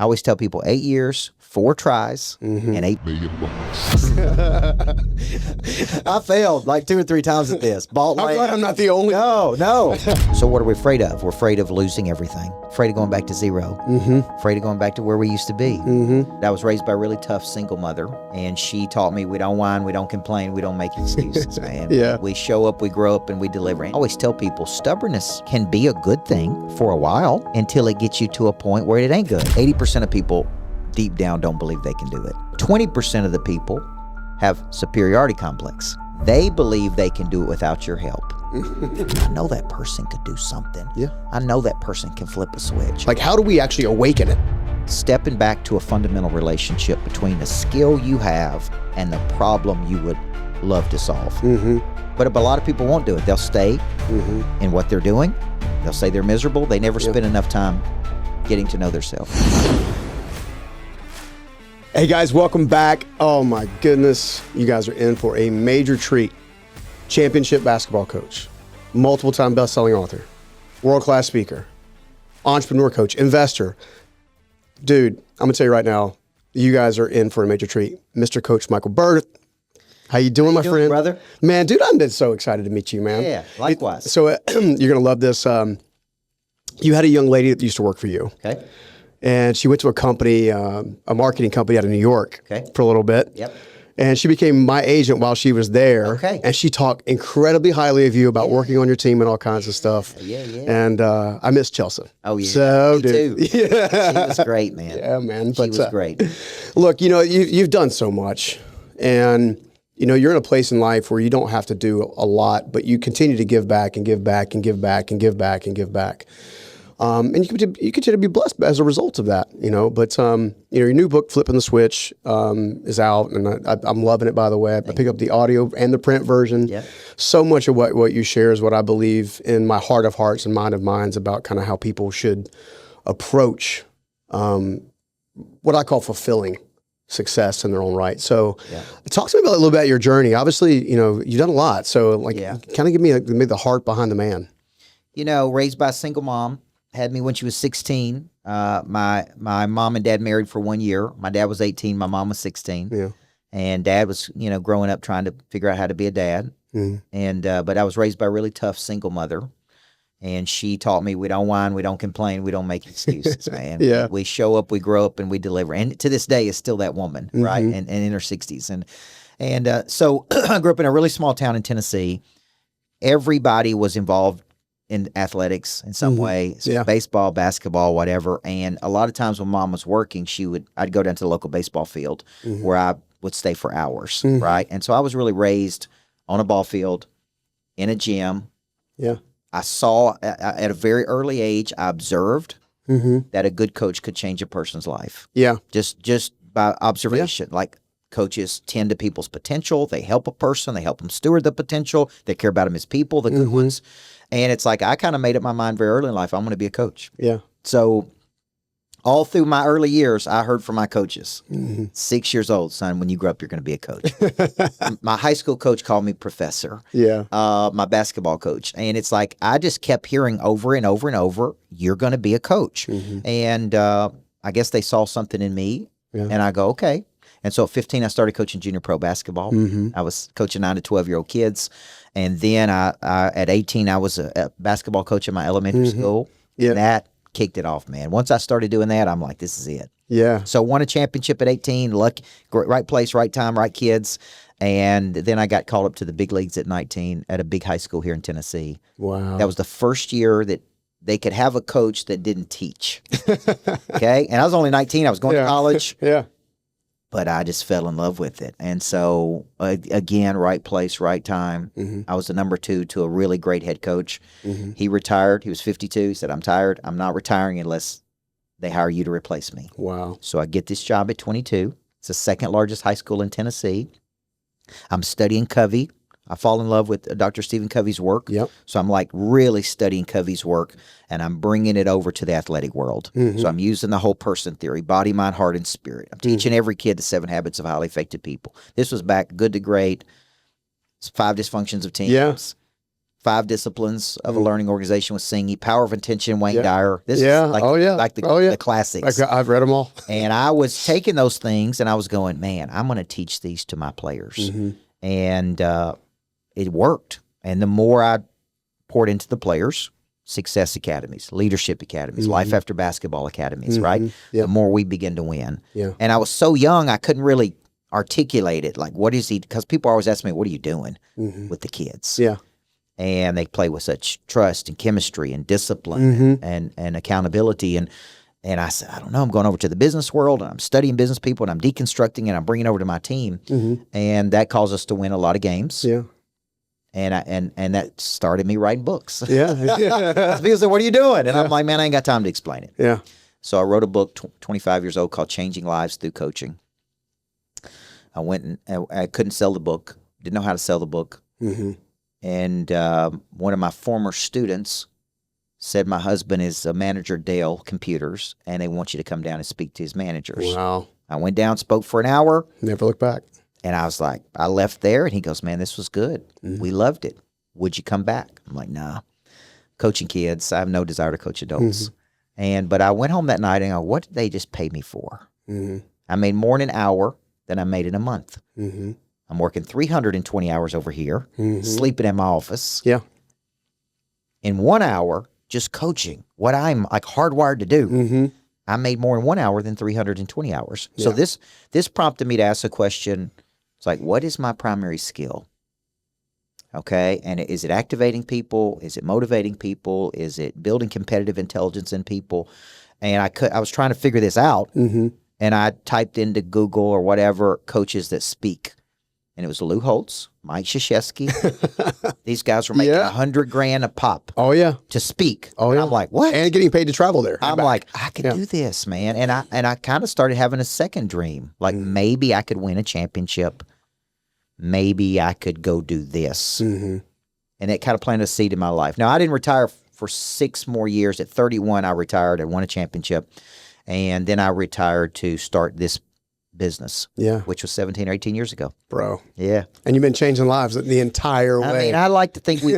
I always tell people 8 years, 4 tries, and $8 million. I failed like 2 or 3 times at this. I'm glad I'm not the only. No. So what are we afraid of? We're afraid of losing everything. Afraid of going back to zero. Afraid of going back to where we used to be. I was raised by a really tough single mother, and she taught me we don't whine, we don't complain, we don't make excuses, man. We show up, we grow up, and we deliver. I always tell people stubbornness can be a good thing for a while until it gets you to a point where it ain't good. 80% of people deep down don't believe they can do it. 20% of the people have superiority complex. They believe they can do it without your help. I know that person could do something. I know that person can flip a switch. Like, how do we actually awaken it? Stepping back to a fundamental relationship between the skill you have and the problem you would love to solve. But a lot of people won't do it. They'll stay in what they're doing. They'll say they're miserable. They never spend enough time getting to know themselves. Hey guys, welcome back. Oh my goodness, you guys are in for a major treat. Championship basketball coach, multiple-time best-selling author, world-class speaker, entrepreneur coach, investor. Dude, I'm gonna tell you right now, you guys are in for a major treat. Mr. Coach Michael Burt. How you doing, my friend? Brother? Man, dude, I'm so excited to meet you, man. Yeah, likewise. So you're gonna love this. You had a young lady that used to work for you. Okay. And she went to a company, a marketing company out of New York for a little bit. And she became my agent while she was there. And she talked incredibly highly of you about working on your team and all kinds of stuff. And I miss Chelsea. Oh, yeah. So, Me too. She was great, man. Yeah, man. She was great. Look, you know, you've done so much. And, you know, you're in a place in life where you don't have to do a lot, but you continue to give back and give back and give back and give back and give back. And you continue to be blessed as a result of that, you know. But you know, your new book, Flipping the Switch, is out, and I'm loving it. By the way, I pick up the audio and the print version. So much of what you share is what I believe in my heart of hearts and mind of minds about kind of how people should approach what I call fulfilling success in their own right. So, talk to me a little bit about your journey. Obviously, you know, you've done a lot. So, like, kind of give me the heart behind the man. You know, raised by a single mom. Had me when she was 16. My mom and dad married for 1 year. My dad was 18. My mom was 16. And dad was, you know, growing up trying to figure out how to be a dad. And but I was raised by a really tough single mother. And she taught me we don't whine, we don't complain, we don't make excuses, man. We show up, we grow up, and we deliver. And to this day is still that woman, right? And in her 60s. And so I grew up in a really small town in Tennessee. Everybody was involved in athletics in some way, baseball, basketball, whatever. And a lot of times when mom was working, I'd go down to the local baseball field where I would stay for hours, right? And so I was really raised on a ball field, in a gym. I saw at a very early age, I observed that a good coach could change a person's life. Just by observation. Like, coaches tend to people's potential. They help a person. They help them steward the potential. They care about them as people, the good ones. And it's like, I kind of made up my mind very early in life, I'm going to be a coach. So all through my early years, I heard from my coaches, 6 years old, son, when you grow up, you're going to be a coach. My high school coach called me professor. My basketball coach. And it's like, I just kept hearing over and over and over, you're going to be a coach. And I guess they saw something in me. And I go, okay. And so at 15, I started coaching junior pro basketball. I was coaching 9 to 12-year-old kids. And then at 18, I was a basketball coach in my elementary school. That kicked it off, man. Once I started doing that, I'm like, this is it. So won a championship at 18, right place, right time, right kids. And then I got called up to the big leagues at 19 at a big high school here in Tennessee. Wow. That was the first year that they could have a coach that didn't teach. Okay? And I was only 19. I was going to college. But I just fell in love with it. And so, again, right place, right time. I was the number 2 to a really great head coach. He retired. He was 52. He said, I'm tired. I'm not retiring unless they hire you to replace me. Wow. So I get this job at 22. It's the second largest high school in Tennessee. I'm studying Covey. I fall in love with Dr. Stephen Covey's work. So I'm like really studying Covey's work, and I'm bringing it over to the athletic world. So I'm using the whole person theory, body, mind, heart, and spirit. I'm teaching every kid the 7 habits of highly effective people. This was back good to great, 5 dysfunctions of teams. 5 Disciplines of a Learning Organization with Singy, Power of Intention, Wayne Yeah. Dyer. This Yeah. is like, like the classics. I've read them all. And I was taking those things and I was going, man, I'm going to teach these to my players. And it worked. And the more I poured into the players, success academies, leadership academies, life after basketball academies, right? The more we begin to win. And I was so young, I couldn't really articulate it. Like, what is he? Because people always ask me, what are you doing with the kids? And they play with such trust and chemistry and discipline and accountability. And I said, I don't know, I'm going over to the business world and I'm studying business people and I'm deconstructing and I'm bringing it over to my team. And that caused us to win a lot of games. And that started me writing books. People said, what are you doing? And I'm like, man, I ain't got time to explain it. So I wrote a book, 25 years old, called Changing Lives Through Coaching. I went and I couldn't sell the book, didn't know how to sell the book. And one of my former students said my husband is a manager at Dell Computers, and they want you to come down and speak to his managers. Wow. I went down, spoke for an hour. Never looked back. And I was like, I left there, and he goes, man, this was good. We loved it. Would you come back? I'm like, nah. Coaching kids, I have no desire to coach adults. But I went home that night and I go, what did they just pay me for? I made more in an hour than I made in a month. I'm working 320 hours over here, sleeping in my office. In 1 hour, just coaching what I'm like hardwired to do. I made more in 1 hour than 320 hours. So this prompted me to ask a question. It's like, what is my primary skill? Okay. And is it activating people? Is it motivating people? Is it building competitive intelligence in people? And I was trying to figure this out. And I typed into Google or whatever, coaches that speak. And it was Lou Holtz, Mike Krzyzewski. These guys were making $100,000 a pop. To speak. And I'm like, what? And getting paid to travel there. I'm like, I could do this, man. And I kind of started having a second dream. Like maybe I could win a championship. Maybe I could go do this. And it kind of planted a seed in my life. Now, I didn't retire for 6 more years. At 31, I retired. I won a championship. And then I retired to start this business, which was 17 or 18 years ago, bro. And you've been changing lives the entire way. I mean, I like to think we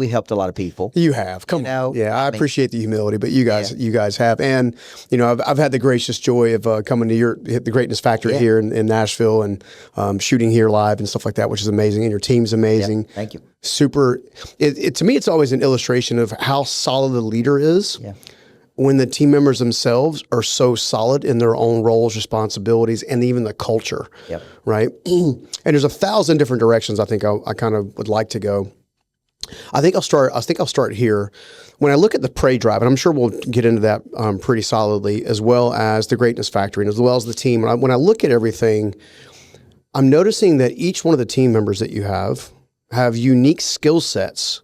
helped a lot of people. You have, come on. I appreciate the humility, but you guys have, and I've had the gracious joy of coming to the Greatness Factory here in Nashville and shooting here live and stuff like that, which is amazing. And your team's amazing. Thank you. Super. To me, it's always an illustration of how solid a leader is. When the team members themselves are so solid in their own roles, responsibilities, and even the culture, right? And there's 1,000 different directions I think I kind of would like to go. I think I'll start here. When I look at the Pray Drive, and I'm sure we'll get into that pretty solidly, as well as the Greatness Factory, and as well as the team. When I look at everything, I'm noticing that each one of the team members that you have unique skill sets,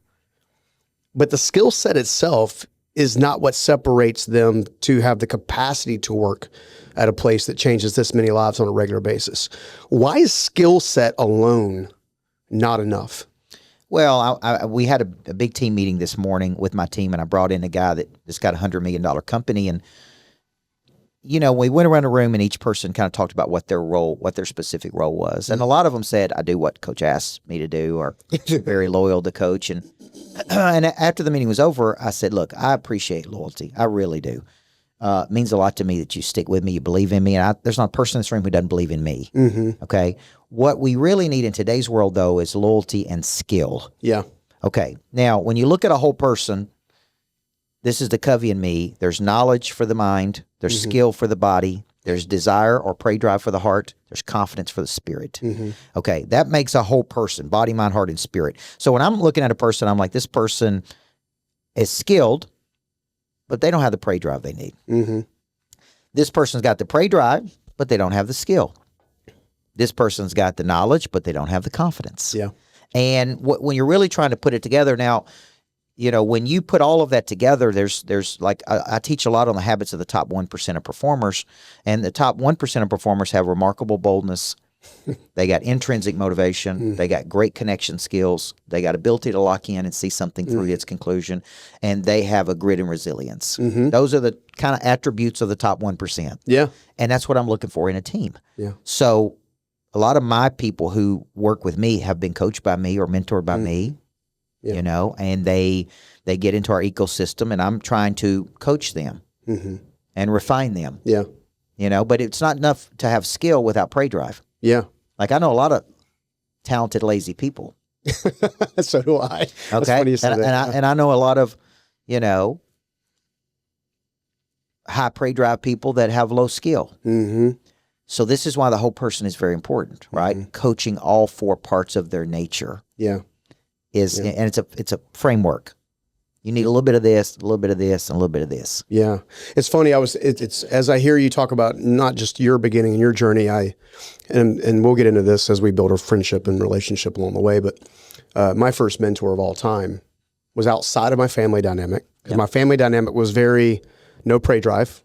but the skill set itself is not what separates them to have the capacity to work at a place that changes this many lives on a regular basis. Why is skill set alone not enough? Well, we had a big team meeting this morning with my team, and I brought in a guy that's got a $100 million company. And, we went around the room and each person kind of talked about what their specific role was. And a lot of them said, I do what Coach asked me to do, or very loyal to Coach. And after the meeting was over, I said, look, I appreciate loyalty. I really do. It means a lot to me that you stick with me, you believe in me. And there's not a person in this room who doesn't believe in me. Okay. What we really need in today's world, though, is loyalty and skill. Okay. Now, when you look at a whole person, this is the Covey in me. There's knowledge for the mind. There's skill for the body. There's desire or pray drive for the heart. There's confidence for the spirit. Okay, that makes a whole person, body, mind, heart, and spirit. So when I'm looking at a person, I'm like, this person is skilled, but they don't have the pray drive they need. This person's got the pray drive, but they don't have the skill. This person's got the knowledge, but they don't have the confidence. And when you're really trying to put it together now, when you put all of that together, there's like, I teach a lot on the habits of the top 1% of performers, and the top 1% of performers have remarkable boldness. They got intrinsic motivation. They got great connection skills. They got ability to lock in and see something through its conclusion, and they have a grit and resilience. Those are the kind of attributes of the top 1%. And that's what I'm looking for in a team. So a lot of my people who work with me have been coached by me or mentored by me. you know, and they get into our ecosystem, and I'm trying to coach them and refine them. Yeah. You know, but it's not enough to have skill without prey drive. Yeah. Like I know a lot of talented, lazy people. So do I. That's Okay. funny you said that. And I know a lot of, you know, high prey drive people that have low skill. Mm-hmm. So this is why the whole person is very important, right? Coaching all 4 parts of their nature. Yeah. And it's a framework. You need a little bit of this, a little bit of this, and a little bit of this. Yeah. It's funny. It's as I hear you talk about not just your beginning and your journey, and we'll get into this as we build our friendship and relationship along the way, but my first mentor of all time was outside of my family dynamic. Because my family dynamic was very no prey drive,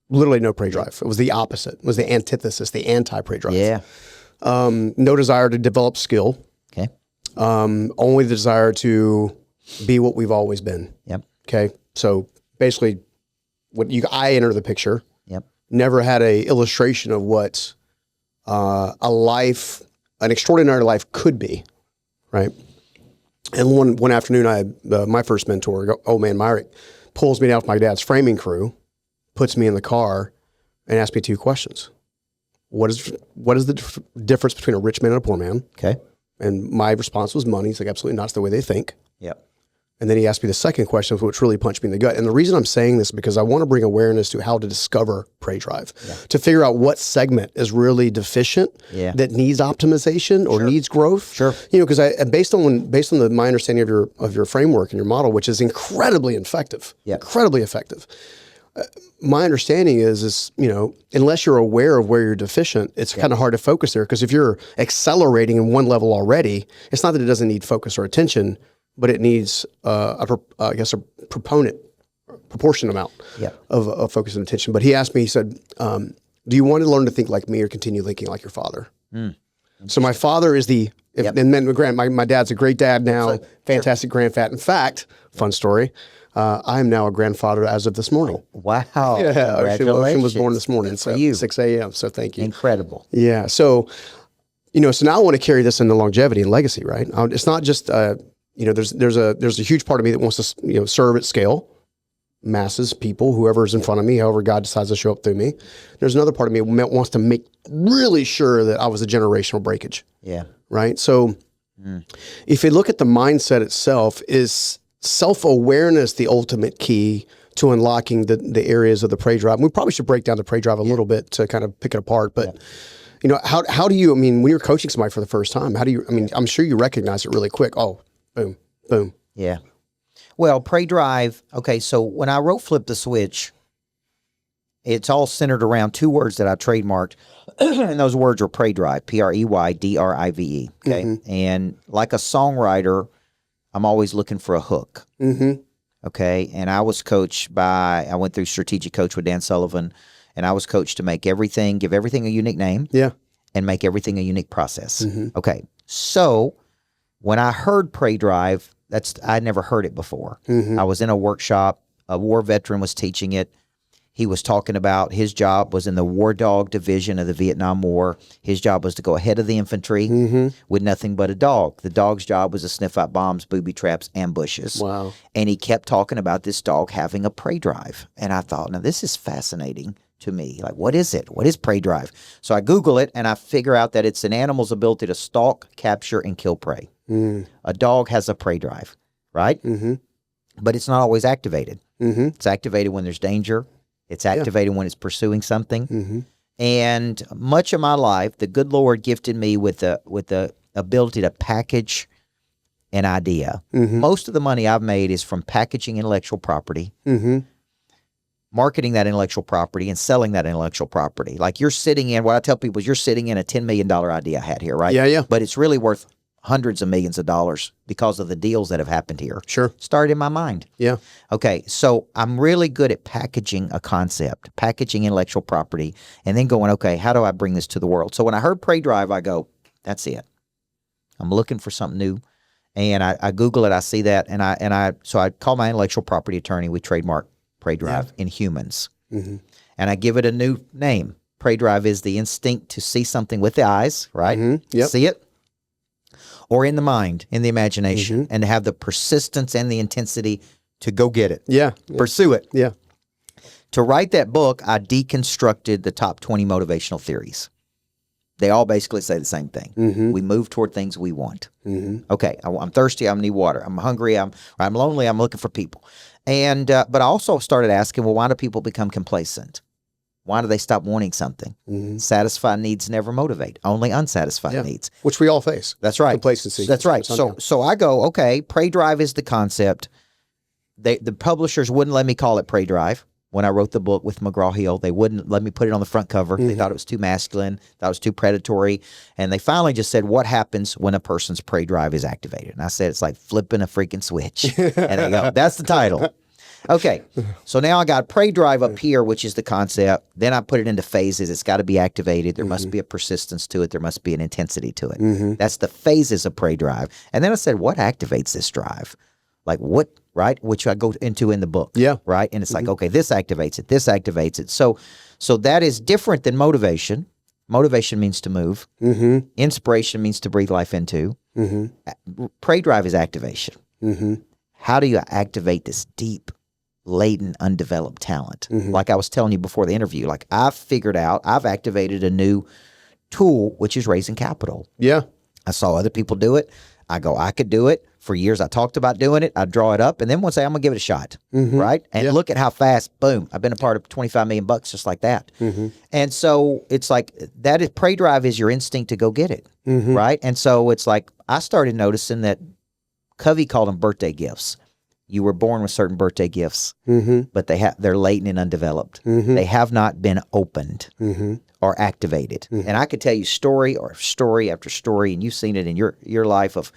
literally no prey drive. It was the opposite. It was the antithesis, the anti-prey drive. Yeah. No desire to develop skill. Okay. Only the desire to be what we've always been. Yep. Okay. So basically, I enter the picture. Yep. Never had a illustration of what an extraordinary life could be, right? And one afternoon, I had my first mentor, old man Myrick, pulls me down with my dad's framing crew, puts me in the car, and asks me 2 questions. What is the difference between a rich man and a poor man? Okay. And my response was money. He's like, absolutely not. It's the way they think. Yep. And then he asked me the second question, which really punched me in the gut. And the reason I'm saying this is because I want to bring awareness to how to discover prey drive, to figure out what segment is really deficient, that needs optimization or needs growth. Sure. You know, because based on my understanding of your framework and your model, which is incredibly effective, incredibly effective. My understanding is, you know, unless you're aware of where you're deficient, it's kind of hard to focus there. Because if you're accelerating in one level already, it's not that it doesn't need focus or attention, but it needs, a proportionate amount of focus and attention. But he asked me, he said, do you want to learn to think like me or continue thinking like your father? So my father is my dad's a great dad now, fantastic grandfather. In fact, fun story, I am now a grandfather as of this morning. Wow. Yeah, Ocean was born this morning, for you. 6 a.m., so thank you. Incredible. Yeah, so, you know, so now I want to carry this into longevity and legacy, right? It's not just, you know, there's a huge part of me that wants to, you know, serve at scale, masses, people, whoever's in front of me, however God decides to show up through me. There's another part of me that wants to make really sure that I was a generational breakage. Yeah. Right? So if you look at the mindset itself, is self-awareness the ultimate key to unlocking the areas of the prey drive? We probably should break down the prey drive a little bit to kind of pick it apart, but you know, how do you, I mean, when you're coaching somebody for the first time, how do you, I mean, I'm sure you recognize it really quick. Oh, boom, boom. Yeah. Well, prey drive, okay, so when I wrote Flip the Switch, it's all centered around 2 words that I trademarked, and those words are prey drive, Preydrive, okay? And like a songwriter, I'm always looking for a hook, okay? And I was coached I went through strategic coach with Dan Sullivan, and I was coached to give everything a unique name, and make everything a unique process. Okay, so when I heard prey drive, I'd never heard it before. I was in a workshop, a war veteran was teaching it. He was talking about his job was in the war dog division of the Vietnam War. His job was to go ahead of the infantry with nothing but a dog. The dog's job was to sniff out bombs, booby traps, ambushes. Wow. And he kept talking about this dog having a prey drive. And I thought, now this is fascinating to me. Like, what is it? What is prey drive? So I Google it and I figure out that it's an animal's ability to stalk, capture, and kill prey. A dog has a prey drive, right? But it's not always activated. It's activated when there's danger. It's activated when it's pursuing something. And much of my life, the good Lord gifted me with the ability to package an idea. Most of the money I've made is from packaging intellectual property, marketing that intellectual property, and selling that intellectual property. Like what I tell people is you're sitting in a $10 million idea I had here, right? Yeah. But it's really worth hundreds of millions of dollars because of the deals that have happened here. Sure. Started in my mind. Yeah. Okay, so I'm really good at packaging a concept, packaging intellectual property, and then going, okay, how do I bring this to the world? So when I heard prey drive, I go, that's it. I'm looking for something new. And I Google it, I see that, so I call my intellectual property attorney. We trademark prey drive in humans. And I give it a new name. Prey drive is the instinct to see something with the eyes, right? See it. or in the mind, in the imagination, and to have the persistence and the intensity to go get it. Yeah. Pursue it. Yeah. To write that book, I deconstructed the top 20 motivational theories. They all basically say the same thing. We move toward things we want. Okay, I'm thirsty, I need water. I'm hungry, I'm lonely, I'm looking for people. And but I also started asking, well, why do people become complacent? Why do they stop wanting something? Satisfied needs never motivate, only unsatisfied needs. Which we all face. That's right. Complacency. That's right. So I go, okay, Pray Drive is the concept. The publishers wouldn't let me call it Pray Drive. When I wrote the book with McGraw-Hill, they wouldn't let me put it on the front cover. They thought it was too masculine, thought it was too predatory. And they finally just said, what happens when a person's Pray Drive is activated? And I said, it's like flipping a freaking switch. And they go, that's the title. Okay, so now I got Pray Drive up here, which is the concept. Then I put it into phases. It's got to be activated. There must be a persistence to it. There must be an intensity to it. That's the phases of Pray Drive. And then I said, what activates this drive? Like what, right? Which I go into in the book. Yeah. Right? And it's like, okay, this activates it. This activates it. So that is different than motivation. Motivation means to move. Inspiration means to breathe life into. Pray Drive is activation. How do you activate this deep, latent, undeveloped talent? Like I was telling you before the interview, like I've activated a new tool, which is raising capital. Yeah. I saw other people do it. I go, I could do it. For years, I talked about doing it. I draw it up, and then one say, I'm going to give it a shot, right? And look at how fast, boom, I've been a part of $25 million just like that. And so it's like that is Pray Drive is your instinct to go get it, right? And so it's like I started noticing that Covey called them birthday gifts. You were born with certain birthday gifts, but they're latent and undeveloped. They have not been opened or activated. And I could tell you story after story, and you've seen it in your life of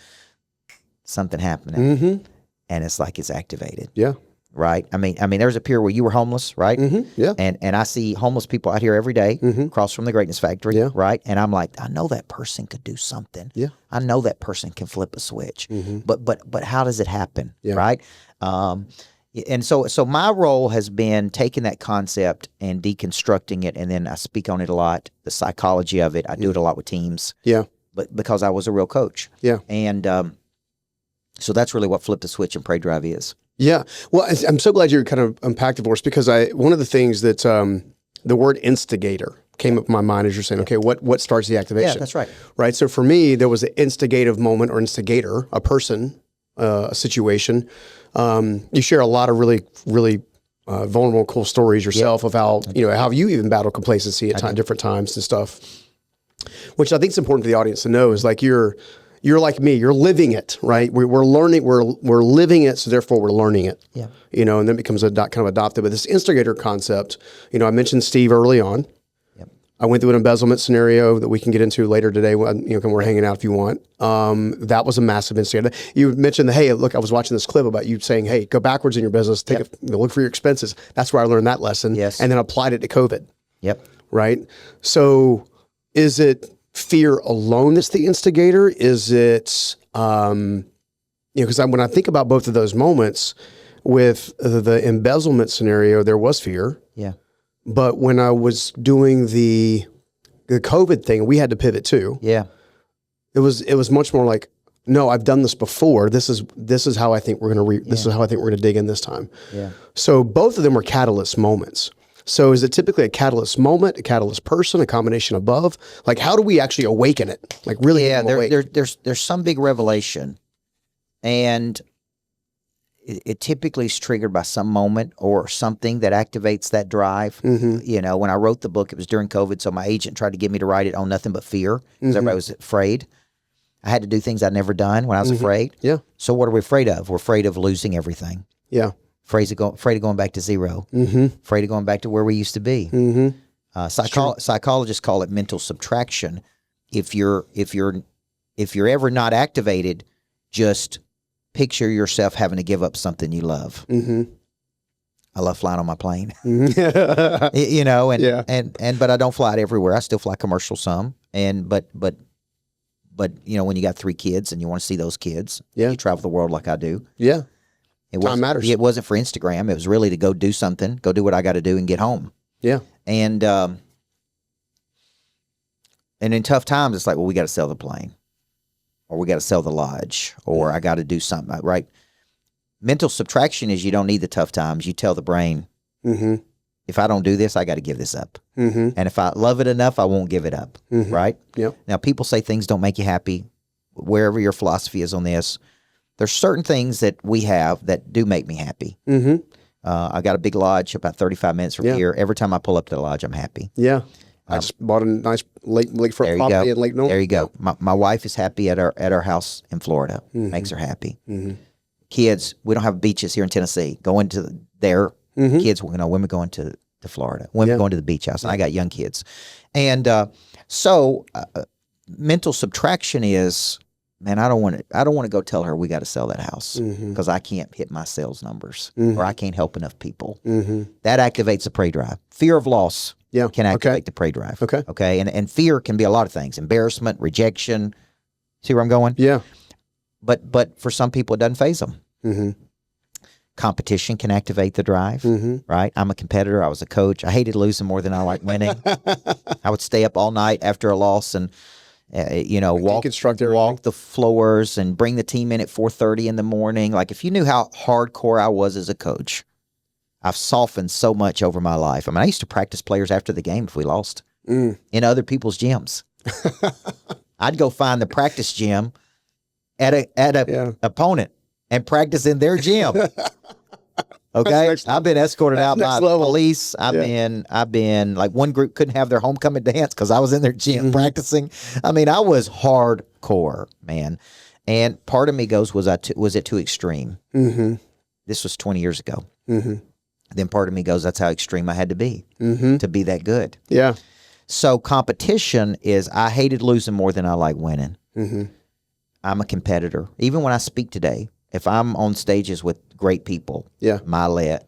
something happening, and it's like it's activated. Yeah. Right. I mean, there was a period where you were homeless, right? Yeah. And I see homeless people out here every day, across from the Greatness Factory, Yeah. right? And I'm like, I know that person could do something. Yeah. I know that person can flip a switch. But how does it happen? Yeah. Right. And so my role has been taking that concept and deconstructing it, and then I speak on it a lot. The psychology of it, I do it a lot with teams. Yeah. But because I was a real coach. Yeah. And so that's really what Flip the Switch and Pray Drive is. Yeah. Well, I'm so glad you kind of unpacked it for us, because one of the things that the word instigator came up in my mind as you're saying, okay, what starts the activation? Yeah, that's right. Right. So for me, there was an instigative moment or instigator, a person, a situation. You share a lot of really, really vulnerable, cool stories yourself of how you even battle complacency at different times and stuff, which I think is important for the audience to know is like you're like me, you're living it, right? We're learning, we're living it, so therefore we're learning it. Yeah. And then it becomes kind of adopted. But this instigator concept, I mentioned Steve early on. Yep. I went through an embezzlement scenario that we can get into later today when we're hanging out if you want. That was a massive instigator. You mentioned hey, look, I was watching this clip about you saying, hey, go backwards in your business, look for your expenses. That's where I learned that lesson. Yes. And then applied it to COVID. Yep. Right? So is it fear alone that's the instigator? Is it, because when I think about both of those moments with the embezzlement scenario, there was fear. Yeah. But when I was doing the COVID thing, we had to pivot too. Yeah. It was much more like, no, I've done this before. This is how I think we're going to this is how I think we're going to dig in this time. Yeah. So both of them were catalyst moments. So is it typically a catalyst moment, a catalyst person, a combination of both? Like, how do we actually awaken it? Like, really? Yeah, there's some big revelation, and it typically is triggered by some moment or something that activates that drive. When I wrote the book, it was during COVID, so my agent tried to get me to write it on nothing but fear because everybody was afraid. I had to do things I'd never done when I was afraid. Yeah. So what are we afraid of? We're afraid of losing everything. Yeah. Afraid of going back to zero. Afraid of going back to where we used to be. Psychologists call it mental subtraction. If you're ever not activated, just picture yourself having to give up something you love. I love flying on my plane. But I don't fly it everywhere. I still fly commercial some, but when you got 3 kids and you want to see those kids, you travel the world like I do. Yeah. Time matters. It wasn't for Instagram. It was really to go do something, go do what I got to do and get home. Yeah. And in tough times, it's like, well, we got to sell the plane or we got to sell the lodge, or I got to do something, right? Mental subtraction is you don't need the tough times. You tell the brain, if I don't do this, I got to give this up. And if I love it enough, I won't give it up, right? Yep. Now, people say things don't make you happy. Wherever your philosophy is on this, there's certain things that we have that do make me happy. I got a big lodge about 35 minutes from here. Every time I pull up to the lodge, I'm happy. Yeah. I just bought a nice lakefront property in Lake North. There you go. My wife is happy at our house in Florida. Makes her happy. Kids, we don't have beaches here in Tennessee. Going to there, kids, women going to Florida. Women going to the beach house. And I got young kids. And so mental subtraction is, man, I don't want to go tell her we got to sell that house because I can't hit my sales numbers or I can't help enough people. That activates the prey drive. Fear of loss can activate the prey drive. Okay. And fear can be a lot of things: embarrassment, rejection. See where I'm going? Yeah. But for some people, it doesn't faze them. Competition can activate the drive, right? I'm a competitor. I was a coach. I hated losing more than I liked winning. I would stay up all night after a loss and walk the floors and bring the team in at 4:30 in the morning. Like, if you knew how hardcore I was as a coach, I've softened so much over my life. I mean, I used to practice players after the game if we lost in other people's gyms. I'd go find the practice gym at a opponent and practice in their gym. Okay, I've been escorted out by police. I've been like, one group couldn't have their homecoming dance because I was in their gym practicing. I mean, I was hardcore, man. And part of me goes, was it too extreme? This was 20 years ago. Then part of me goes, that's how extreme I had to be that good. Yeah. So competition is, I hated losing more than I like winning. I'm a competitor. Even when I speak today, if I'm on stages with great people, Milet,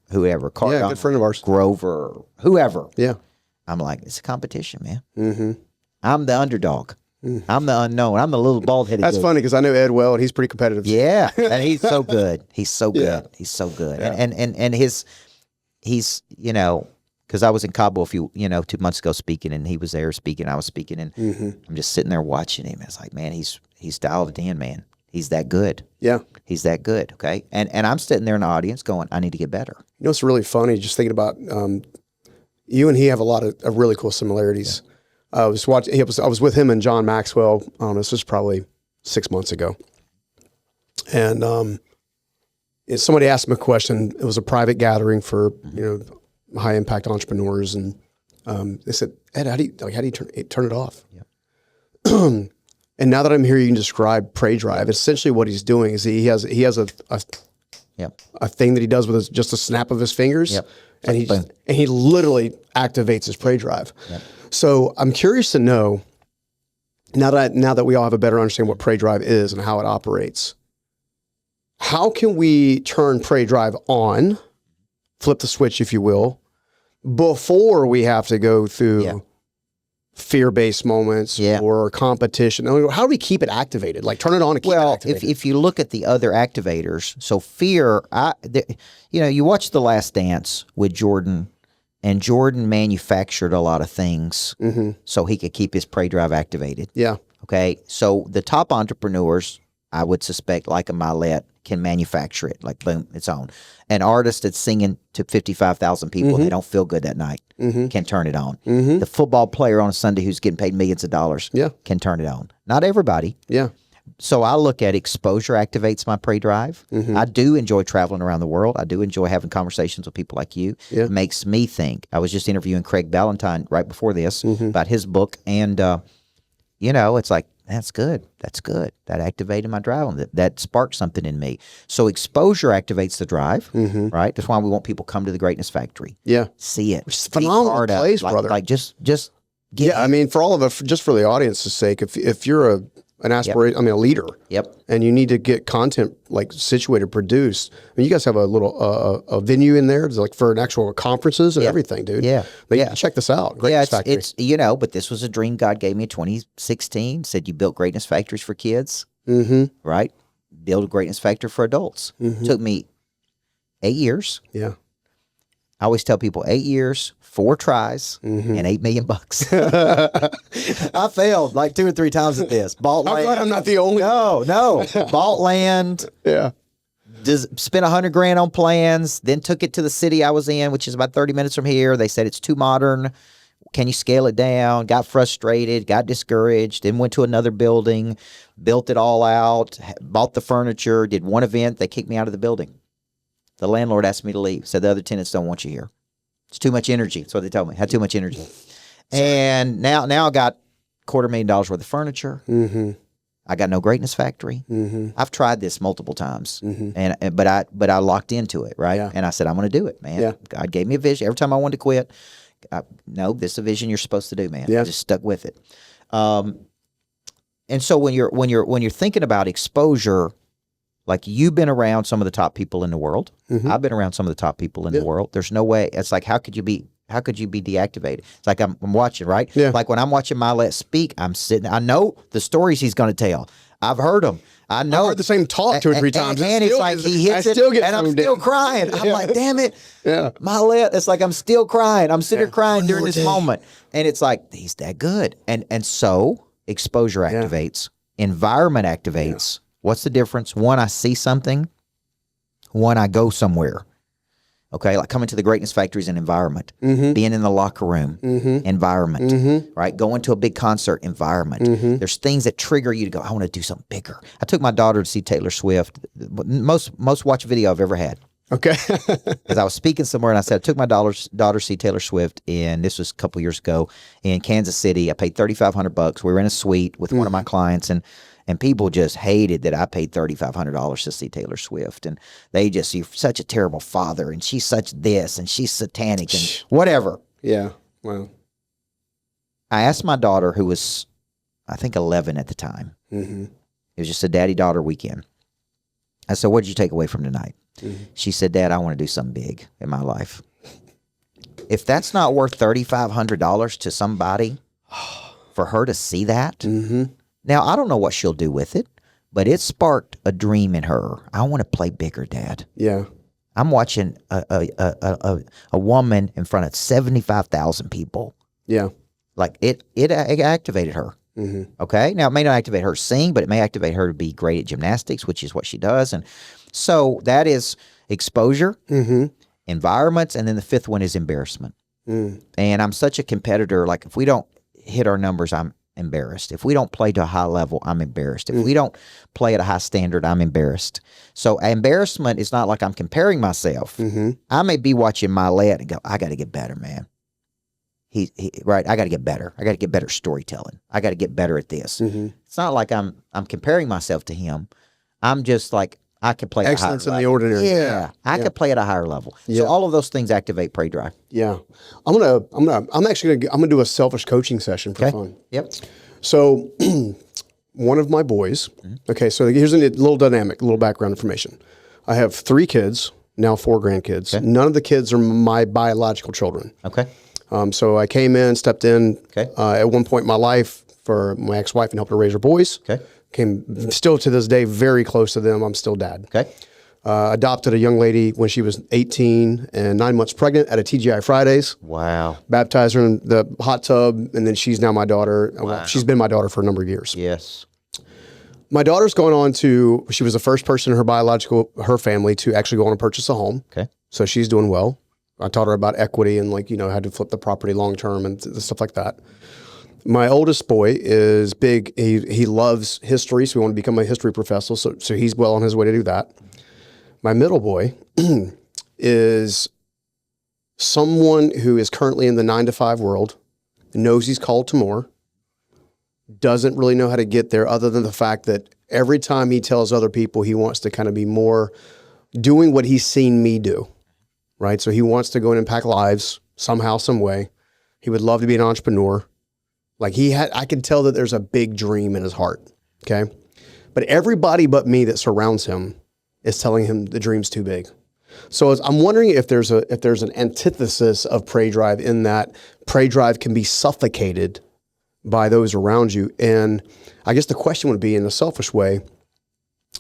whoever, good friend of ours, Grover, whoever, I'm like, it's a competition, man. I'm the underdog. I'm the unknown. I'm the little bald-headed. That's funny because I know Ed well, and he's pretty competitive. Yeah, and he's so good. He's so good. He's so good. And he's because I was in Cabo 2 months ago speaking, and he was there speaking. I was speaking, and I'm just sitting there watching him. It's like, man, he's dialed it in, man. He's that good. Yeah. He's that good. Okay. And I'm sitting there in the audience going, I need to get better. You know, it's really funny just thinking about you and he have a lot of really cool similarities. I was with him and John Maxwell. I don't know, this was probably 6 months ago. And somebody asked him a question. It was a private gathering for, high impact entrepreneurs. And they said, Ed, how do you turn it off? Yeah. And now that I'm here, you can describe prey drive. Essentially, what he's doing is he has a thing that he does with just a snap of his fingers, and he literally activates his prey drive. Yep. So I'm curious to know, now that we all have a better understanding what prey drive is and how it operates, how can we turn prey drive on, flip the switch, if you will, before we have to go through fear-based moments or competition? How do we keep it activated? Like, turn it on and keep it activated? If you look at the other activators, so fear, you watch The Last Dance with Jordan, and Jordan manufactured a lot of things so he could keep his prey drive activated. Yeah. Okay. So the top entrepreneurs, I would suspect, like a Milet, can manufacture it, like, boom, it's on. An artist that's singing to 55,000 people, they don't feel good that night, can turn it on. The football player on a Sunday who's getting paid millions of dollars can turn it on. Not everybody. Yeah. So I look at exposure activates my prey drive. I do enjoy traveling around the world. I do enjoy having conversations with people like you. It makes me think. I was just interviewing Craig Ballantyne right before this about his book, and it's like, that's good. That's good. That activated my drive. That sparked something in me. So exposure activates the drive, right? That's why we want people to come to the Greatness Factory. Yeah. See it. Which is a phenomenal place, brother. Like just get I mean, for all of us, just for the audience's sake, if you're an aspiration, a leader. Yep. And you need to get content like situated, produced. I mean, you guys have a little a venue in there, like for an actual conferences and everything, dude. Yeah. Check this out. Greatness Factory. It's but this was a dream God gave me in 2016. Said you built Greatness Factories for kids, right? Build a Greatness Factory for adults. Took me 8 years. Yeah. I always tell people 8 years, 4 tries, and $8 million. I failed like 2 or 3 times at this. Bought I'm land. glad I'm not the only. No. Bought land. Yeah. Spent $100,000 on plans. Then took it to the city I was in, which is about 30 minutes from here. They said it's too modern. Can you scale it down? Got frustrated. Got discouraged. Then went to another building. Built it all out. Bought the furniture. Did one event. They kicked me out of the building. The landlord asked me to leave. Said the other tenants don't want you here. It's too much energy. That's what they told me. Had too much energy. And now I got $250,000 worth of furniture. I got no greatness factory. I've tried this multiple times, but I locked into it, right? Yeah. And I said, I'm going to do it, man. Yeah. God gave me a vision. Every time I wanted to quit, no, this is a vision you're supposed to do, man. Yeah. I just stuck with it. And so when you're thinking about exposure, like you've been around some of the top people in the world. I've been around some of the top people in the world. There's no way. It's like, how could you be deactivated? It's like I'm watching, right? Yeah. Like when I'm watching Milet speak, I'm sitting. I know the stories he's going to tell. I've heard them. I know. I've heard the same talk 2 or 3 times. And it's like he hits it, and I'm still crying. I'm like, damn it. Yeah. Milet. It's like I'm still crying. I'm sitting here crying during this moment. And it's like, he's that good. And so exposure activates. Environment activates. What's the difference? One, I see something. One, I go somewhere. Okay, like coming to the greatness factory is an environment. Being in the locker room, environment. Right, going to a big concert, environment. There's things that trigger you to go, I want to do something bigger. I took my daughter to see Taylor Swift. Most watched video I've ever had. Okay. Because I was speaking somewhere and I said, I took my daughter to see Taylor Swift, and this was a couple years ago in Kansas City. I paid $3,500. We were in a suite with one of my clients, and people just hated that I paid $3,500 to see Taylor Swift. And they just, you're such a terrible father, and she's such this, and she's satanic, and whatever. Yeah. Wow. I asked my daughter, who was, I think, 11 at the time. It was just a daddy-daughter weekend. I said, what did you take away from tonight? She said, Dad, I want to do something big in my life. If that's not worth $3,500 to somebody for her to see that, now, I don't know what she'll do with it, but it sparked a dream in her. I want to play bigger, Dad. Yeah. I'm watching a woman in front of 75,000 people. Yeah. Like it activated her. Okay. Now, it may not activate her to sing, but it may activate her to be great at gymnastics, which is what she does. And so that is exposure, environments, and then the fifth one is embarrassment. And I'm such a competitor. Like if we don't hit our numbers, I'm embarrassed. If we don't play to a high level, I'm embarrassed. If we don't play at a high standard, I'm embarrassed. So embarrassment is not like I'm comparing myself. I may be watching Milet and go, I got to get better, man. Right. I got to get better. I got to get better storytelling. I got to get better at this. It's not like I'm comparing myself to him. I'm just like, I can play excellence in the ordinary. Yeah. I could play at a higher level. So all of those things activate prey drive. Yeah. I'm actually gonna do a selfish coaching session for fun. Yep. So one of my boys, okay, so here's a little dynamic, a little background information. I have 3 kids, now 4 grandkids. Okay. None of the kids are my biological children. Okay. So I came in, stepped in at one point in my life for my ex-wife and helped her raise her boys. Okay. Came still to this day very close to them. I'm still dad. Okay. Adopted a young lady when she was 18 and 9 months pregnant at a TGI Fridays. Wow. Baptized her in the hot tub, and then she's now my daughter. Wow. Well, she's been my daughter for a number of years. Yes. My daughter's going on to, she was the first person in her family to actually go on and purchase a home. Okay. So she's doing well. I taught her about equity and how to flip the property long term and stuff like that. My oldest boy is big. He loves history, so we want to become a history professor. So he's well on his way to do that. My middle boy is someone who is currently in the 9-to-5 world, knows he's called to more, doesn't really know how to get there other than the fact that every time he tells other people he wants to kind of be more doing what he's seen me do, right? So he wants to go and impact lives somehow, some way. He would love to be an entrepreneur. I could tell that there's a big dream in his heart, okay? But everybody but me that surrounds him is telling him the dream's too big. So I'm wondering if there's an antithesis of prey drive in that prey drive can be suffocated by those around you. And I guess the question would be, in a selfish way,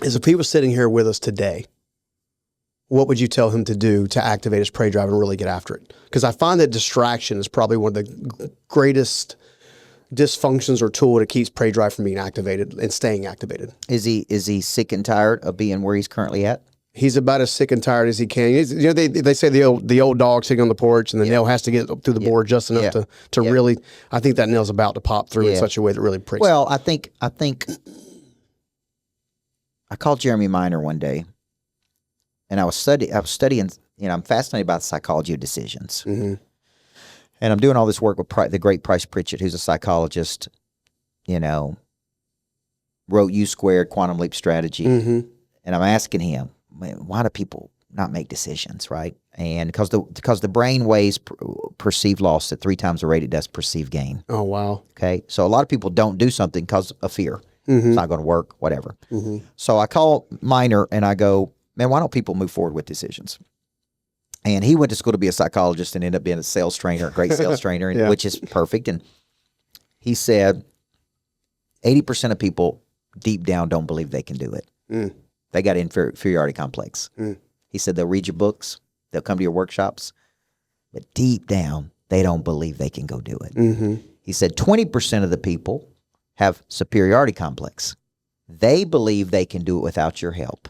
is if he was sitting here with us today what would you tell him to do to activate his prey drive and really get after it? Because I find that distraction is probably one of the greatest dysfunctions or tool that keeps prey drive from being activated and staying activated. Is he sick and tired of being where he's currently at? He's about as sick and tired as he can. They say the old dog sitting on the porch, and the nail has to get through the board just enough to really. I think that nail's about to pop through in such a way that really pricks. Well, I think I called Jeremy Minor one day, and I was studying. I'm fascinated by the psychology of decisions, and I'm doing all this work with the great Price Pritchett, who's a psychologist. Wrote U Squared, Quantum Leap Strategy, and I'm asking him, why do people not make decisions, right? And because the brain weighs perceived loss at 3 times the rate it does perceived gain. Oh, wow. Okay, so a lot of people don't do something because of fear. It's not going to work, whatever. So I call Minor and I go, man, why don't people move forward with decisions? And he went to school to be a psychologist and ended up being a sales trainer, a great sales trainer, which is perfect. And he said 80% of people deep down don't believe they can do it. They got an inferiority complex. He said they'll read your books, they'll come to your workshops, but deep down, they don't believe they can go do it. He said 20% of the people have superiority complex. They believe they can do it without your help.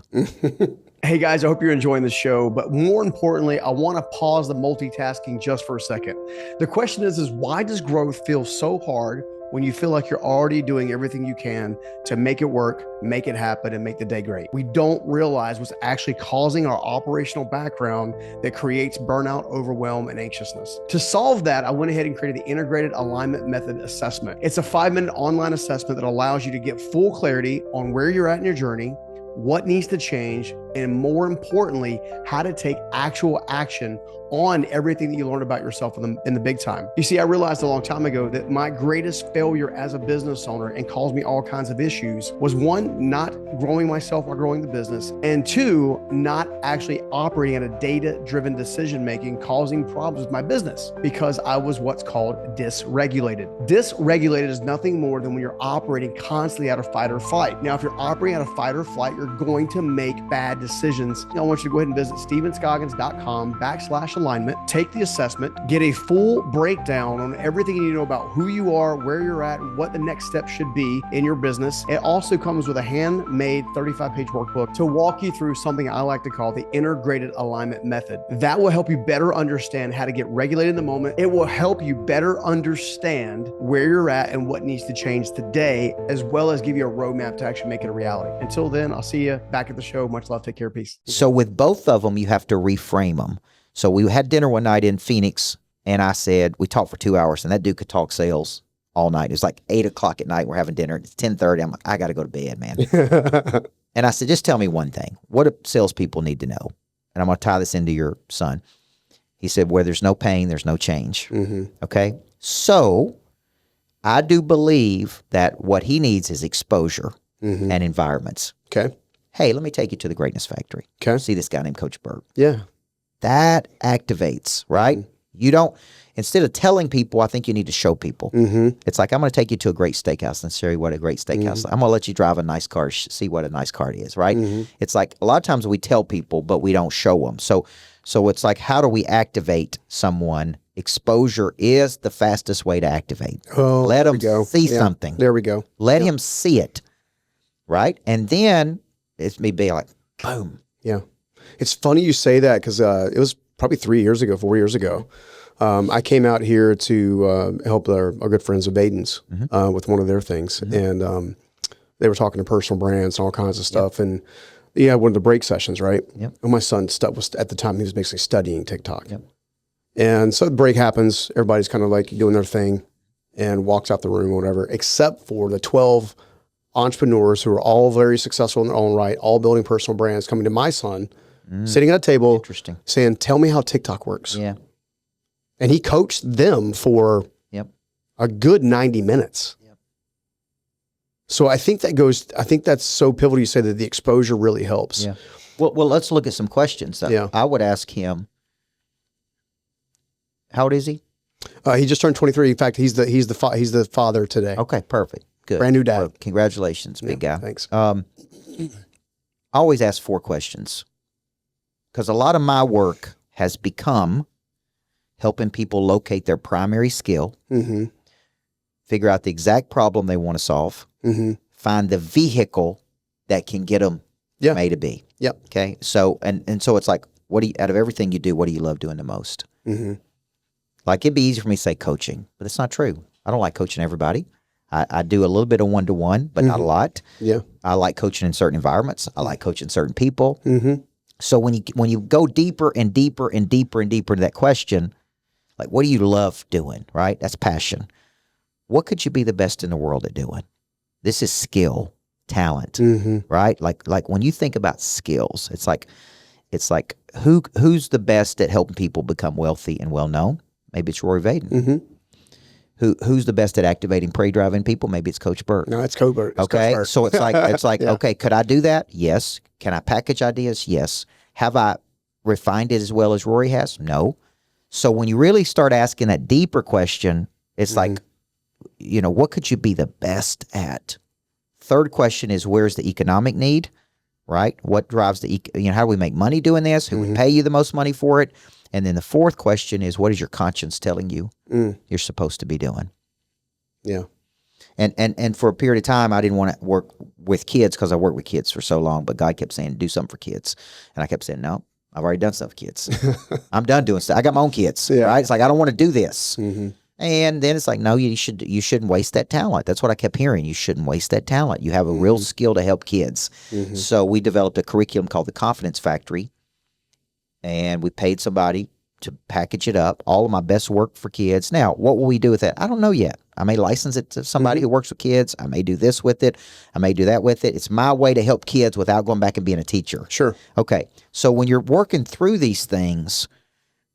Hey guys, I hope you're enjoying the show, but more importantly, I want to pause the multitasking just for a second. The question is why does growth feel so hard when you feel like you're already doing everything you can to make it work, make it happen, and make the day great? We don't realize what's actually causing our operational background that creates burnout, overwhelm, and anxiousness. To solve that, I went ahead and created the Integrated Alignment Method Assessment. It's a 5-minute online assessment that allows you to get full clarity on where you're at in your journey, what needs to change, and more importantly, how to take actual action on everything that you learned about yourself in the big time. You see, I realized a long time ago that my greatest failure as a business owner and caused me all kinds of issues was 1, not growing myself or growing the business, and 2, not actually operating at a data-driven decision-making, causing problems with my business because I was what's called dysregulated. Dysregulated is nothing more than when you're operating constantly out of fight or flight. Now, if you're operating out of fight or flight, you're going to make bad decisions. I want you to go ahead and visit StevensCoggins.com/alignment, take the assessment, get a full breakdown on everything you need to know about who you are, where you're at, what the next step should be in your business. It also comes with a handmade 35-page workbook to walk you through something I like to call the Integrated Alignment Method. That will help you better understand how to get regulated in the moment. It will help you better understand where you're at and what needs to change today, as well as give you a roadmap to actually make it a reality. Until then, I'll see you back at the show. Much love. Take care. Peace. So with both of them, you have to reframe them. So we had dinner one night in Phoenix, and I said, we talked for 2 hours, and that dude could talk sales all night. It was like 8 o'clock at night. We're having dinner. It's 10:30. I'm like, I got to go to bed, man. And I said, just tell me one thing. What do salespeople need to know? And I'm going to tie this into your son. He said, where there's no pain, there's no change. Okay? So I do believe that what he needs is exposure and environments. Okay. Hey, let me take you to the Greatness Factory. Okay. See this guy named Coach Burt. Yeah. That activates, right? You don't, instead of telling people, I think you need to show people. It's like, I'm going to take you to a great steakhouse and show you what a great steakhouse is. I'm going to let you drive a nice car, see what a nice car is, right? It's like, a lot of times we tell people, but we don't show them. So it's like, how do we activate someone? Exposure is the fastest way to activate. Oh, let them see something. There we go. Let him see it, right? And then it's me being like, boom. Yeah. It's funny you say that because it was probably 4 years ago. I came out here to help our good friends of Baden's with one of their things. And they were talking to personal brands and all kinds of stuff. And yeah, one of the break sessions, right? And my son was at the time, he was basically studying TikTok. And so the break happens. Everybody's kind of like doing their thing and walks out the room or whatever, except for the 12 entrepreneurs who are all very successful in their own right, all building personal brands, coming to my son, sitting at a table, saying, tell me how TikTok works. And he coached them for a good 90 minutes. So I think that's so pivotal. You say that the exposure really helps. Well, let's look at some questions. I would ask him, how old is he? He just turned 23. In fact, he's the father today. Okay, perfect. Good. Brand new dad. Well, congratulations, big guy. Thanks. I always ask 4 questions. because a lot of my work has become helping people locate their primary skill, figure out the exact problem they want to solve, find the vehicle that can get them from A to B. Yep. Okay. So, and so it's like, out of everything you do, what do you love doing the most? Like, it'd be easy for me to say coaching, but it's not true. I don't like coaching everybody. I do a little bit of one-to-one, but not a lot. Yeah. I like coaching in certain environments. I like coaching certain people. So when you go deeper and deeper and deeper and deeper into that question, like, what do you love doing, right? That's passion. What could you be the best in the world at doing? This is skill, talent, right? Like when you think about skills, it's like who's the best at helping people become wealthy and well-known? Maybe it's Rory Vaden. Who's the best at activating prey driving people? Maybe it's Coach Burt. No, it's Coach Burt. Okay, so it's like okay, could I do that? Yes. Can I package ideas? Yes. Have I refined it as well as Rory has? No. So when you really start asking that deeper question, it's like, what could you be the best at? Third question is, where's the economic need? Right? What drives how do we make money doing this? Who would pay you the most money for it? And then the fourth question is, what is your conscience telling you you're supposed to be doing? Yeah. And for a period of time, I didn't want to work with kids because I worked with kids for so long, but God kept saying, do something for kids. And I kept saying, no, I've already done stuff for kids. I'm done doing stuff. I got my own kids, right? It's like, I don't want to do this. And then it's like, no, you shouldn't waste that talent. That's what I kept hearing. You shouldn't waste that talent. You have a real skill to help kids. So we developed a curriculum called the Confidence Factory, and we paid somebody to package it up. All of my best work for kids. Now, what will we do with that? I don't know yet. I may license it to somebody who works with kids. I may do this with it. I may do that with it. It's my way to help kids without going back and being a teacher. Sure. Okay. So when you're working through these things,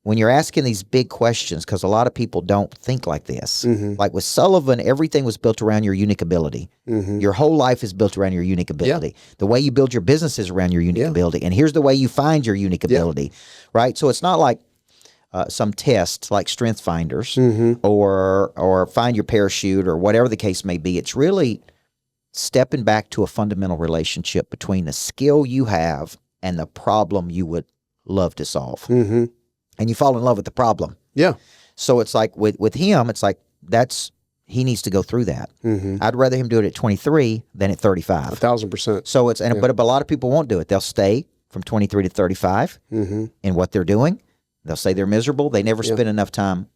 when you're asking these big questions, because a lot of people don't think like this. Like with Sullivan, everything was built around your unique ability. Your whole life is built around your unique ability. The way you build your business is around your unique ability. And here's the way you find your unique ability, right? So it's not like some test like Strength Finders or Find Your Parachute or whatever the case may be. It's really stepping back to a fundamental relationship between the skill you have and the problem you would love to solve. And you fall in love with the problem. Yeah. So it's like with him, it's like he needs to go through that. I'd rather him do it at 23 than at 35. 1,000%. So but a lot of people won't do it. They'll stay from 23 to 35 in what they're doing. They'll say they're miserable. They never spend enough time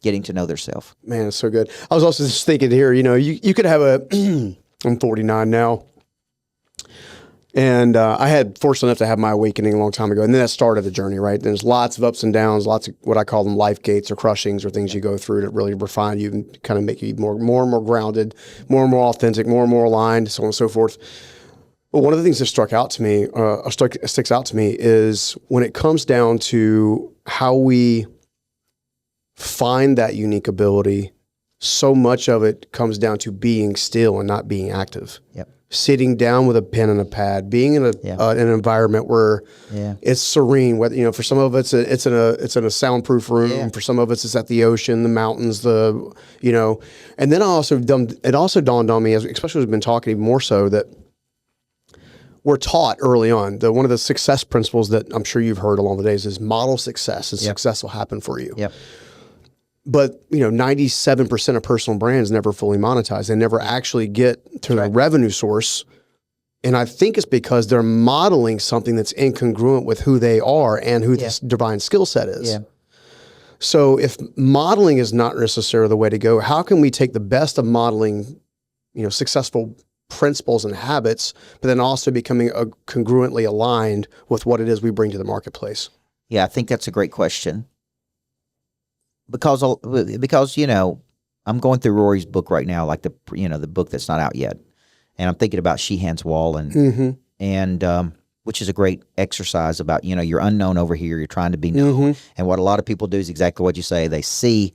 getting to know themselves. Man, it's so good. I was also just thinking here, you could have I'm 49 now. And I had fortunate enough to have my awakening a long time ago. And then that started the journey, right? There's lots of ups and downs, lots of what I call them life gates or crushings or things you go through that really refine you and kind of make you more and more grounded, more and more authentic, more and more aligned, so on and so forth. But one of the things that sticks out to me is when it comes down to how we find that unique ability, so much of it comes down to being still and not being active. Yep. Sitting down with a pen and a pad, being in an environment where it's serene. Whether for some of it's in a soundproof room. For some of it's at the ocean, the mountains, and then it also dawned on me, especially as we've been talking even more so, that we're taught early on that one of the success principles that I'm sure you've heard along the days is model success, and success will happen for you. Yep. But 97% of personal brands never fully monetize. They never actually get to the revenue source. And I think it's because they're modeling something that's incongruent with who they are and who this divine skill set is. Yeah. So if modeling is not necessarily the way to go, how can we take the best of modeling, successful principles and habits, but then also becoming congruently aligned with what it is we bring to the marketplace? Yeah, I think that's a great question. Because I'm going through Rory's book right now, like the book that's not out yet, and I'm thinking about She Hands Wall and which is a great exercise about you're unknown over here, you're trying to be known, and what a lot of people do is exactly what you say. They see,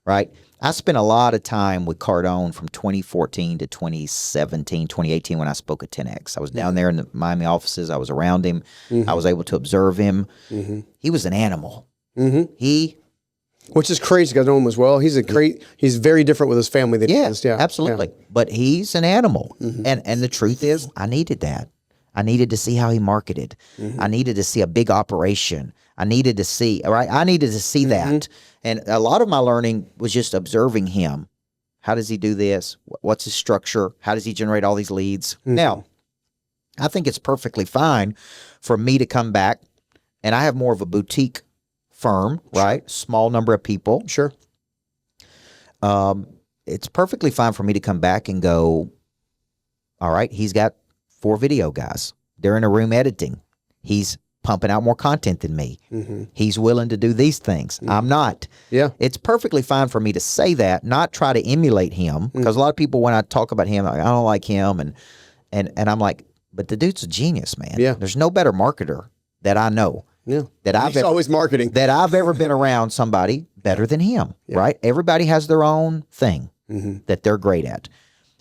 right. I spent a lot of time with Cardone from 2014 to 2017, 2018 when I spoke at 10X. I was down there in the Miami offices. I was around him. I was able to observe him. He was an animal. Which is crazy because I know him as well. He's very different with his family than he is. Yeah, absolutely. Yeah. But he's an animal. And the truth is, I needed that. I needed to see how he marketed. I needed to see a big operation. I needed to see, right? I needed to see that. And a lot of my learning was just observing him. How does he do this? What's his structure? How does he generate all these leads? Now, I think it's perfectly fine for me to come back, and I have more of a boutique firm, right? Small number of people. Sure. It's perfectly fine for me to come back and go, all right, he's got 4 video guys. They're in a room editing. He's pumping out more content than me. He's willing to do these things. I'm not. Yeah. It's perfectly fine for me to say that, not try to emulate him. Because a lot of people, when I talk about him, like, I don't like him. And I'm like, but the dude's a genius, man. Yeah. There's no better marketer that I know. Yeah. That He's always marketing. That I've ever been around somebody better than him, right? Everybody has their own thing that they're great at.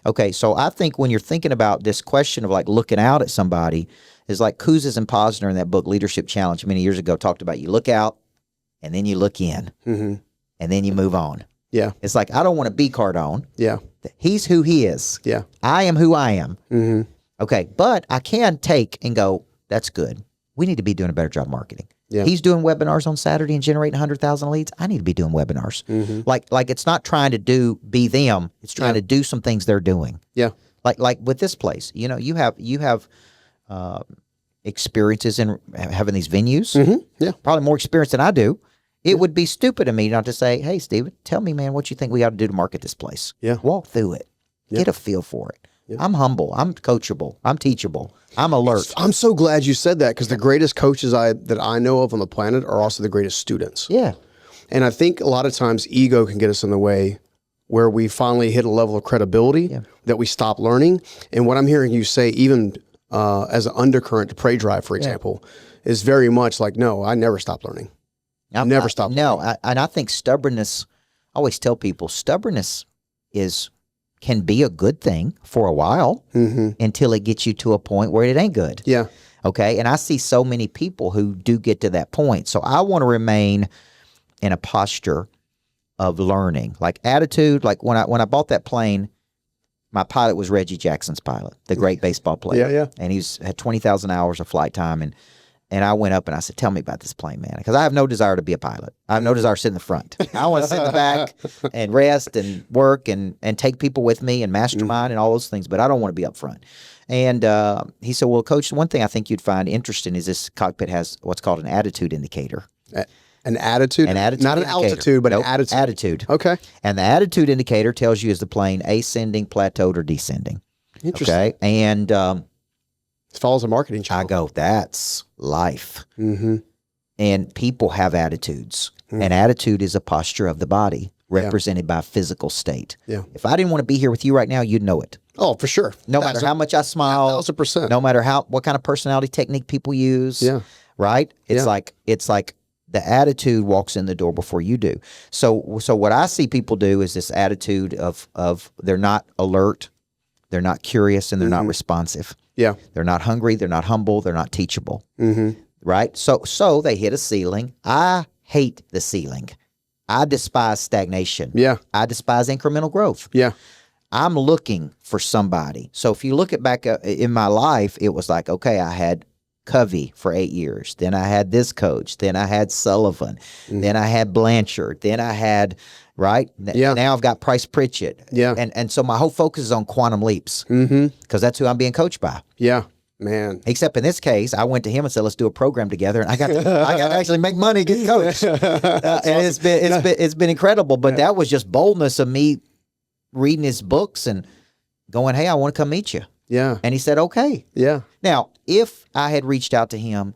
Okay, so I think when you're thinking about this question of like looking out at somebody, is like Kouzes and Posner in that book, Leadership Challenge, many years ago, talked about you look out and then you look in and then you move on. Yeah. It's like, I don't want to be Cardone. Yeah. He's who he is. Yeah. I am who I am. Okay, but I can take and go, that's good. We need to be doing a better job marketing. Yeah. He's doing webinars on Saturday and generating 100,000 leads. I need to be doing webinars. Like it's not trying to be them. It's trying to do some things they're doing. Yeah. Like with this place, you know, you have experiences in having these venues. Yeah. Probably more experience than I do. It would be stupid of me not to say, hey, Steven, tell me, man, what you think we ought to do to market this place. Yeah. Walk through it. Get a feel for it. I'm humble. I'm coachable. I'm teachable. I'm alert. I'm so glad you said that, because the greatest coaches that I know of on the planet are also the greatest students. Yeah. And I think a lot of times ego can get us in the way, where we finally hit a level of credibility that we stop learning. And what I'm hearing you say, even as an undercurrent to Prey Drive, for example, is very much like, no, I never stop learning. Never stop learning. No, and I think stubbornness, I always tell people, stubbornness can be a good thing for a while until it gets you to a point where it ain't good. Yeah. Okay. And I see so many people who do get to that point. So I want to remain in a posture of learning, like attitude. Like when I bought that plane, my pilot was Reggie Jackson's pilot, the great baseball player. Yeah. And had 20,000 hours of flight time. And I went up and I said, tell me about this plane, man. Because I have no desire to be a pilot. I have no desire to sit in the front. I want to sit in the back and rest and work and take people with me and mastermind and all those things. But I don't want to be up front. And he said, well, Coach, one thing I think you'd find interesting is this cockpit has what's called an attitude indicator. An attitude? An attitude Not indicator. an altitude, but Nope, an attitude. Attitude. Okay. And the attitude indicator tells you is the plane ascending, plateaued, or descending. Interesting. Okay. And It follows a marketing channel. I go, that's life. And people have attitudes. And attitude is a posture of the body represented by a physical state. Yeah. If I didn't want to be here with you right now, you'd know it. Oh, for sure. No matter how much I smile, 1,000%. no matter what kind of personality technique people use. Yeah. Right? It's like the attitude walks in the door before you do. So what I see people do is this attitude of they're not alert, they're not curious, and they're not responsive. Yeah. They're not hungry, they're not humble, they're not teachable. Right? So they hit a ceiling. I hate the ceiling. I despise stagnation. Yeah. I despise incremental growth. Yeah. I'm looking for somebody. So if you look at back in my life, it was like, okay, I had Covey for 8 years. Then I had this coach. Then I had Sullivan. Then I had Blanchard. Then I had, right? Yeah. Now I've got Price Pritchett. Yeah. And so my whole focus is on quantum leaps because that's who I'm being coached by. Yeah. Man. Except in this case, I went to him and said, let's do a program together. And I got to actually make money getting coached. And it's been incredible. But that was just boldness of me reading his books and going, hey, I want to come meet you. Yeah. And he said, okay. Yeah. Now, if I had reached out to him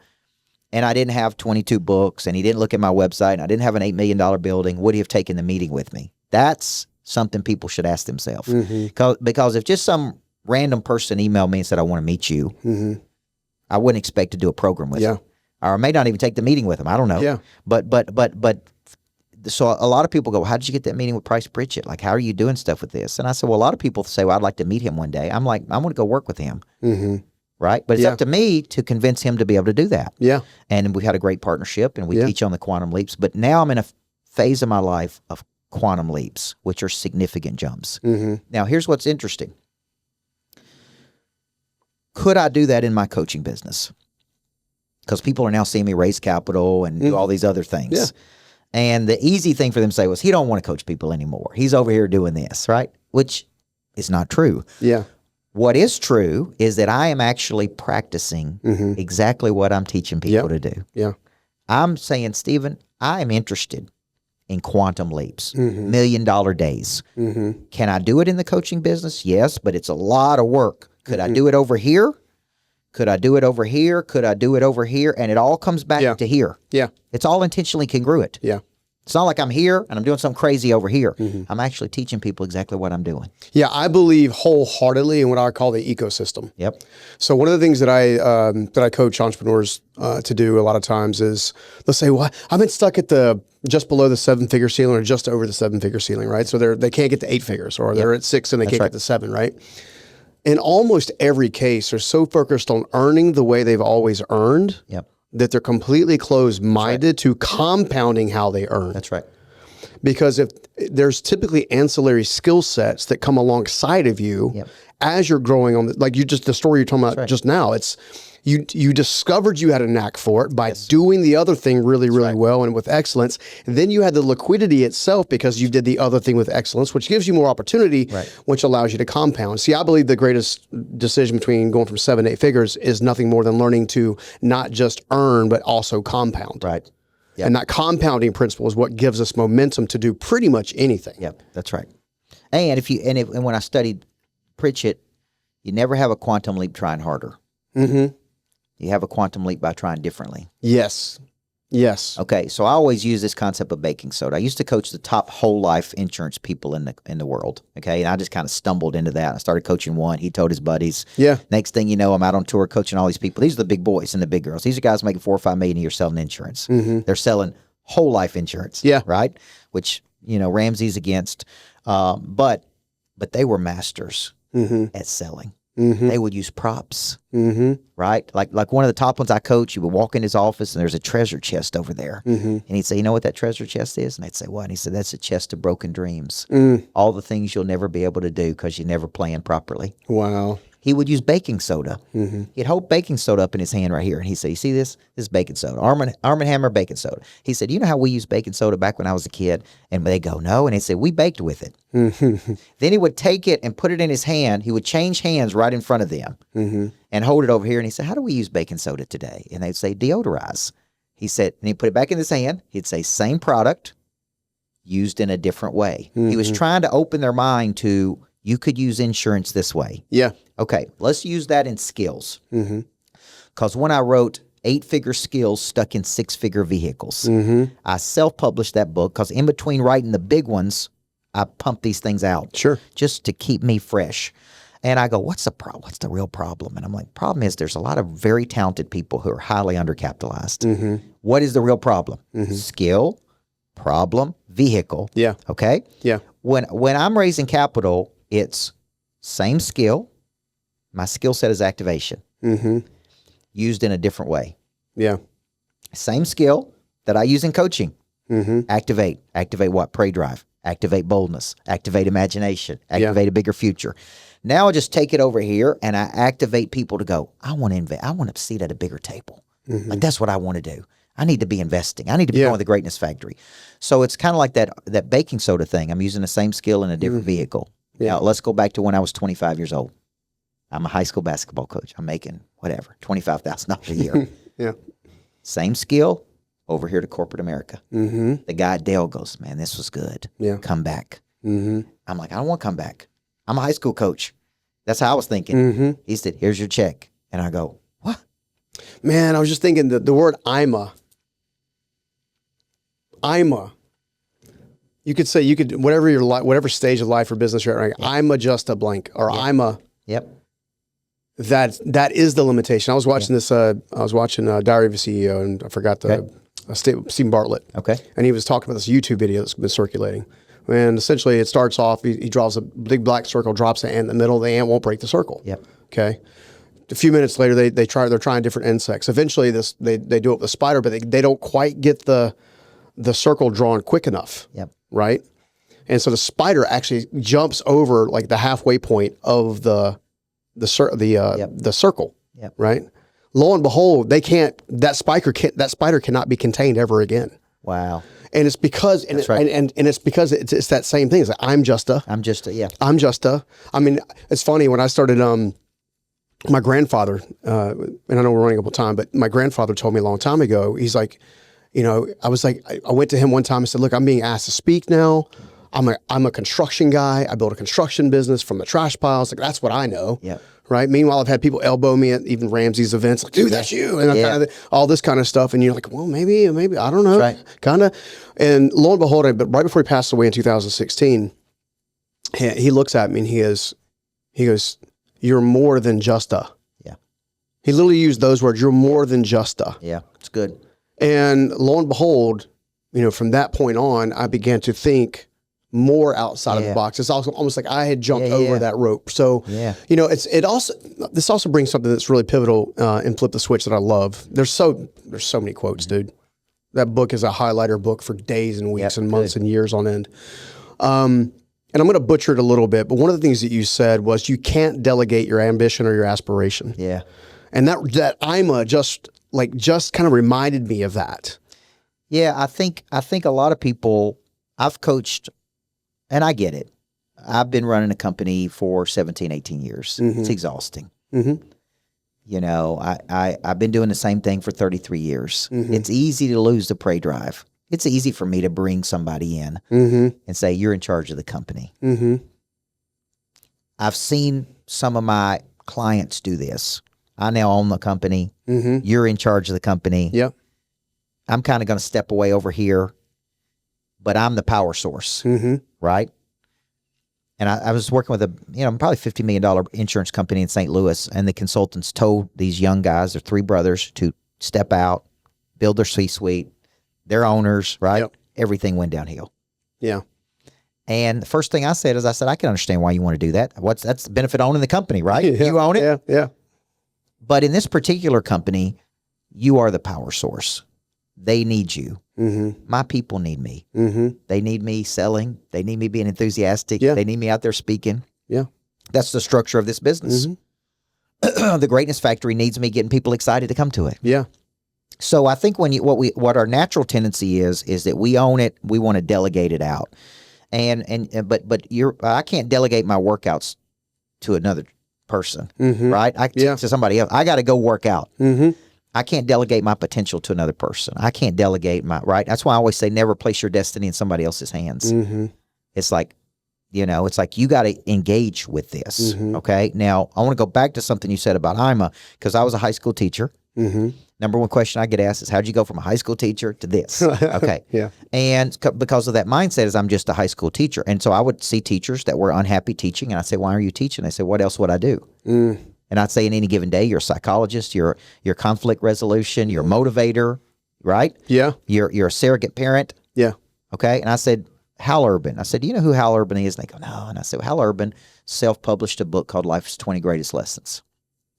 and I didn't have 22 books and he didn't look at my website and I didn't have an $8 million building, would he have taken the meeting with me? That's something people should ask themselves. Because if just some random person emailed me and said, I want to meet you, I wouldn't expect to do a program with him. Or I may not even take the meeting with him. I don't know. Yeah. But so a lot of people go, well, how did you get that meeting with Price Pritchett? Like, how are you doing stuff with this? And I said, well, a lot of people say, well, I'd like to meet him one day. I'm like, I want to go work with him. Right? But it's up to me to convince him to be able to do that. Yeah. And we've had a great partnership and we teach on the quantum leaps. But now I'm in a phase of my life of quantum leaps, which are significant jumps. Now, here's what's interesting. Could I do that in my coaching business? Because people are now seeing me raise capital and do all these other things. Yeah. And the easy thing for them to say was, he don't want to coach people anymore. He's over here doing this, right? Which is not true. Yeah. What is true is that I am actually practicing exactly what I'm teaching people to do. Yeah. I'm saying, Stephen, I am interested in quantum leaps, $1 million days. Can I do it in the coaching business? Yes, but it's a lot of work. Could I do it over here? Could I do it over here? Could I do it over here? And it all comes back to here. Yeah. It's all intentionally congruent. Yeah. It's not like I'm here and I'm doing something crazy over here. I'm actually teaching people exactly what I'm doing. Yeah, I believe wholeheartedly in what I call the ecosystem. Yep. So one of the things that I coach entrepreneurs to do a lot of times is they'll say, "Well, I've been stuck at the just below the 7-figure ceiling or just over the 7-figure ceiling, right? So they can't get to 8 figures, or they're at 6 and they can't get to 7, right?" In almost every case, they're so focused on earning the way they've always earned that they're completely closed-minded to compounding how they earn. That's right. Because if there's typically ancillary skill sets that come alongside of you as you're growing on, like the story you're talking about just now, it's you discovered you had a knack for it by doing the other thing really well and with excellence. And then you had the liquidity itself because you did the other thing with excellence, which gives you more opportunity, which allows you to compound. See, I believe the greatest decision between going from 7 to 8 figures is nothing more than learning to not just earn, but also compound. Right. Yep. And that compounding principle is what gives us momentum to do pretty much anything. Yep, that's right. And and when I studied Pritchett, you never have a quantum leap trying harder. You have a quantum leap by trying differently. Yes. Yes. Okay, so I always use this concept of baking soda. I used to coach the top whole life insurance people in the world. Okay, and I just kind of stumbled into that. I started coaching one. He told his buddies. Yeah. Next thing you know, I'm out on tour coaching all these people. These are the big boys and the big girls. These are guys making $4 or $5 million a year selling insurance. They're selling whole life insurance. Yeah. Right. Which Ramsey's against, but they were masters at selling. They would use props, right? Like one of the top ones I coach, you would walk in his office and there's a treasure chest over there. And he'd say, "You know what that treasure chest is?" And I'd say, "What?" And he said, "That's a chest of broken dreams. All the things you'll never be able to do because you never planned properly." Wow. He would use baking soda. He'd hold baking soda up in his hand right here. And he'd say, "You see this? This is baking soda. Arm & Hammer baking soda." He said, "You know how we used baking soda back when I was a kid?" And they go, "No." And he said, "We baked with it." Then he would take it and put it in his hand. He would change hands right in front of them and hold it over here. And he said, "How do we use baking soda today?" And they'd say, "Deodorize." He said, and he'd put it back in his hand. He'd say, "Same product, used in a different way." He was trying to open their mind to, you could use insurance this way. Yeah. Okay, let's use that in skills. Because when I wrote 8-figure skills stuck in 6-figure vehicles, I self-published that book because in between writing the big ones, I pumped these things out. Sure. Just to keep me fresh. And I go, what's the real problem? And I'm like, problem is there's a lot of very talented people who are highly undercapitalized. What is the real problem? Skill, problem, vehicle. Yeah. Okay? Yeah. When I'm raising capital, it's same skill. My skill set is activation. Used in a different way. Yeah. Same skill that I use in coaching. Activate. Activate what? Prey drive. Activate boldness. Activate imagination. Activate a bigger future. Now I just take it over here and I activate people to go, I want to invest. I want to sit at a bigger table. Like that's what I want to do. I need to be investing. I need to be going to the greatness factory. So it's kind of like that baking soda thing. I'm using the same skill in a different vehicle. Now let's go back to when I was 25 years old. I'm a high school basketball coach. I'm making whatever, $25,000 a year. Same skill over here to corporate America. The guy at Dell goes, "Man, this was good. Come back." I'm like, "I don't want to come back. I'm a high school coach." That's how I was thinking. He said, "Here's your check." And I go, "What?" Man, I was just thinking the word "IMA." You could say whatever stage of life or business you're at, right? I'm a just a blank, or I'm a. Yep. That is the limitation. I was watching this. I was watching Diary of a CEO, and I forgot Stephen Bartlett. Okay. And he was talking about this YouTube video that's been circulating. And essentially, it starts off. He draws a big black circle, drops an ant in the middle. The ant won't break the circle. Yep. Okay. A few minutes later, they're trying different insects. Eventually, they do it with a spider, but they don't quite get the circle drawn quick enough. Yep. Right. And so the spider actually jumps over like the halfway point of the the circle, Yep. right? Lo and behold, that spider cannot be contained ever again. Wow. And it's because, and it's because it's that same thing. It's like, I'm just a, I mean, it's funny when I started, my grandfather, and I know we're running up on time, but my grandfather told me a long time ago, he's like, you know, I was like, I went to him one time and said, look, I'm being asked to speak now. I'm a construction guy. I built a construction business from the trash piles. Like, that's what I know. Yeah. Right. Meanwhile, I've had people elbow me at even Ramsey's events, like, dude, that's you. And all this kind of stuff. And you're like, well, maybe, I don't know. Right. Kind of. And lo and behold, but right before he passed away in 2016, he looks at me and he goes, you're more than just a. Yeah. He literally used those words. You're more than just a. Yeah. It's good. And lo and behold, you know, from that point on, I began to think more outside of the box. It's also almost like I had jumped over that rope. So, you know, this also brings something that's really pivotal in Flip the Switch that I love. There's so many quotes, dude. That book is a highlighter book for days and weeks and months and years on end. And I'm going to butcher it a little bit, but one of the things that you said was you can't delegate your ambition or your aspiration. Yeah. And that IMA just kind of reminded me of that. Yeah, I think a lot of people, I've coached, and I get it. I've been running a company for 17, 18 years. Mm-hmm. It's exhausting. Mm-hmm. You know, I've been doing the same thing for 33 years. Mm-hmm. It's easy to lose the prey drive. It's easy for me to bring somebody in and say, you're in charge of the company. Mm-hmm. I've seen some of my clients do this. I now own the company. Mm-hmm. You're in charge of the company. Yep. I'm kind of going to step away over here, but I'm the power source, right? And I was working with probably $50 million insurance company in St. Louis, and the consultants told these young guys, they're three brothers, to step out, build their C-suite, their owners, right? Yep. Everything went downhill. Yeah. And the first thing I said is, I can understand why you want to do that. That's the benefit of owning the company, right? Yeah. You own it. Yeah. Yeah. But in this particular company, you are the power source. They need you. Mm-hmm. My people need me. Mm-hmm. They need me selling. They need me being enthusiastic. Yeah. They need me out there speaking. Yeah. That's the structure of this business. Mm-hmm. The Greatness Factory needs me getting people excited to come to it. Yeah. So I think what our natural tendency is that we own it. We want to delegate it out. But I can't delegate my workouts to another person, right? To somebody else. I got to go work out. Mm-hmm. I can't delegate my potential to another person. I can't delegate right? That's why I always say never place your destiny in somebody else's hands. Mm-hmm. It's like, you got to engage with this. Mm-hmm. Okay. Now I want to go back to something you said about IMA, because I was a high school teacher. Mm-hmm. Number one question I get asked is, how'd you go from a high school teacher to this? Okay. Yeah. And because of that mindset is I'm just a high school teacher. And so I would see teachers that were unhappy teaching, and I say, why are you teaching? They say, what else would I do? And I'd say in any given day, you're a psychologist, you're conflict resolution, you're a motivator, right? Yeah. You're a surrogate parent. Yeah. Okay. And I said, Hal Urban. I said, do you know who Hal Urban is? And they go, no. And I said, well, Hal Urban self-published a book called Life's 20 Greatest Lessons.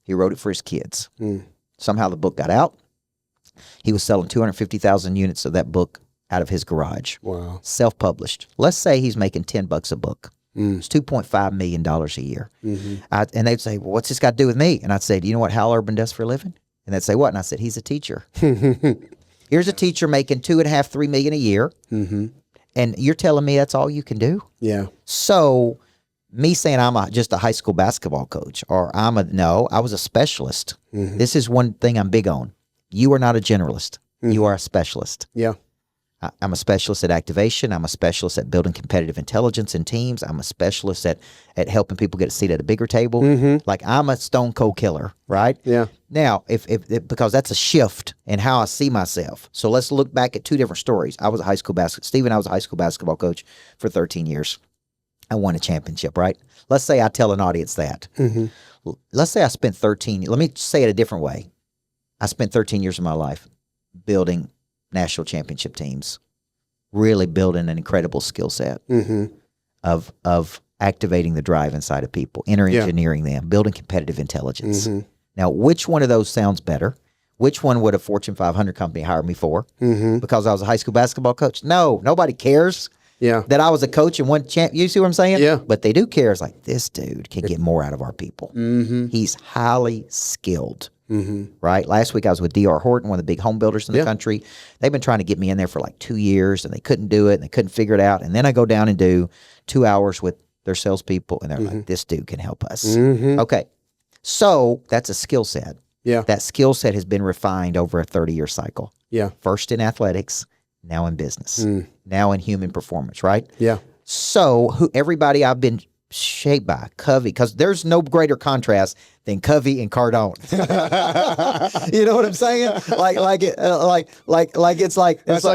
He wrote it for his kids. Somehow the book got out. He was selling 250,000 units of that book out of his garage. Wow. Self-published. Let's say he's making $10 a book. It's $2.5 million a year. Mm-hmm. And they'd say, well, what's this got to do with me? And I'd say, do you know what Hal Urban does for a living? And they'd say, what? And I said, he's a teacher. Here's a teacher making $2.5, $3 million a year. Mm-hmm. And you're telling me that's all you can do? Yeah. So me saying I'm just a high school basketball coach, or I was a specialist. Mm-hmm. This is one thing I'm big on. You are not a generalist. Mm-hmm. You are a specialist. Yeah. I'm a specialist at activation. I'm a specialist at building competitive intelligence in teams. I'm a specialist at helping people get a seat at a bigger table. Mm-hmm. Like, I'm a stone cold killer, right? Yeah. Now, if because that's a shift in how I see myself. So let's look back at two different stories. I was a high school basketball coach for 13 years. I won a championship, right? Let's say I tell an audience that. Mm-hmm. Let's say I spent 13. Let me say it a different way. I spent 13 years of my life building national championship teams, really building an incredible skill set of activating the drive inside of people, engineering them, building competitive intelligence. Mm-hmm. Now, which one of those sounds better? Which one would a Fortune 500 company hire me for? Mm-hmm. Because I was a high school basketball coach? No, nobody cares. that I was a coach and one champ. You see what I'm saying? Yeah. But they do care. It's like, this dude can get more out of our people. He's highly skilled. Right. Last week I was with D.R. Horton, one of the big home builders in the country. They've been trying to get me in there for like 2 years and they couldn't do it and they couldn't figure it out. And then I go down and do 2 hours with their salespeople and they're like, this dude can help us. Okay. So that's a skill set. Yeah. That skill set has been refined over a 30-year cycle. Yeah. First in athletics, now in business, now in human performance, right? Yeah. So everybody I've been shaped by, Covey, because there's no greater contrast than Covey and Cardone. You know what I'm saying? It's like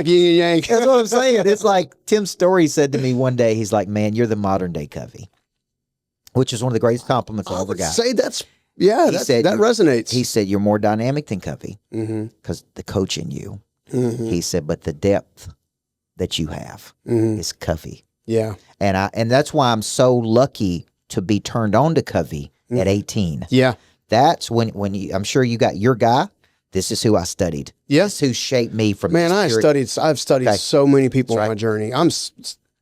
yin and yang. That's what I'm saying. It's like Tim Story said to me one day, he's like, man, you're the modern day Covey, which is one of the greatest compliments I ever got. Say that resonates. He said, you're more dynamic than Covey because the coach in you. He said, but the depth that you have is Covey. Yeah. And that's why I'm so lucky to be turned on to Covey at 18. Yeah. That's when I'm sure you got your guy. This is who I studied. Yes. This is who shaped me from. Man, I've studied so many people on my journey. I'm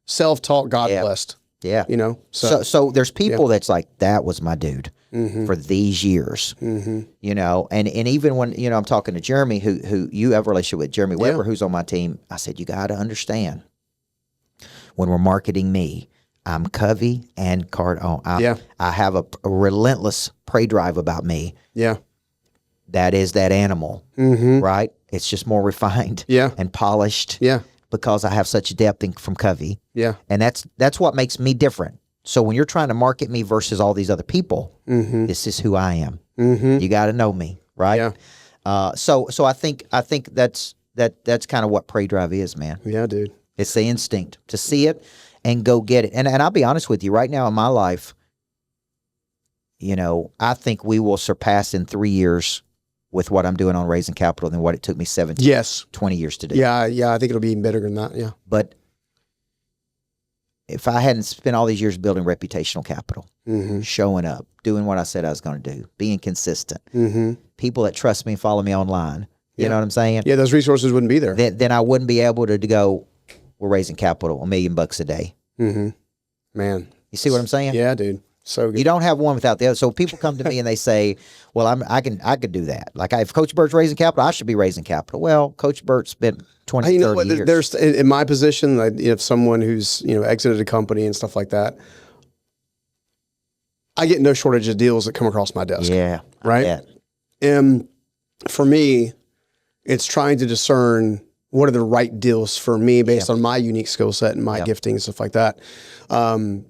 self-taught, God blessed. Yeah. You know, so there's people that's like, that was my dude for these years, you know, and even when, you know, I'm talking to Jeremy, who you have a relationship with, Jeremy Weber, who's on my team. I said, you got to understand when we're marketing me, I'm Covey and Cardone. I have a relentless prey drive about me. Yeah. That is that animal, right? It's just more refined and polished. Yeah. Because I have such depth from Covey. Yeah. And that's what makes me different. So when you're trying to market me versus all these other people, this is who I am. You got to know me, right? Yeah. So I think that's kind of what prey drive is, man. Yeah, dude. It's the instinct to see it and go get it. And I'll be honest with you, right now in my life, you know, I think we will surpass in 3 years with what I'm doing on raising capital than what it took me 20 years to do. Yeah, I think it'll be even better than that, yeah. But if I hadn't spent all these years building reputational capital, showing up, doing what I said I was going to do, being consistent, people that trust me and follow me online, you know what I'm saying? Yeah, those resources wouldn't be there. Then I wouldn't be able to go, we're raising capital, $1 million a day. Man. You see what I'm saying? Yeah, dude. So good. You don't have one without the other. So people come to me and they say, well, I could do that. Like if Coach Burt's raising capital, I should be raising capital. Well, Coach Burt spent 20, 30 years. There's in my position, like, if someone who's, you know, exited a company and stuff like that, I get no shortage of deals that come across my desk. Yeah. Right. And for me, it's trying to discern what are the right deals for me based on my unique skill set and my gifting and stuff like that.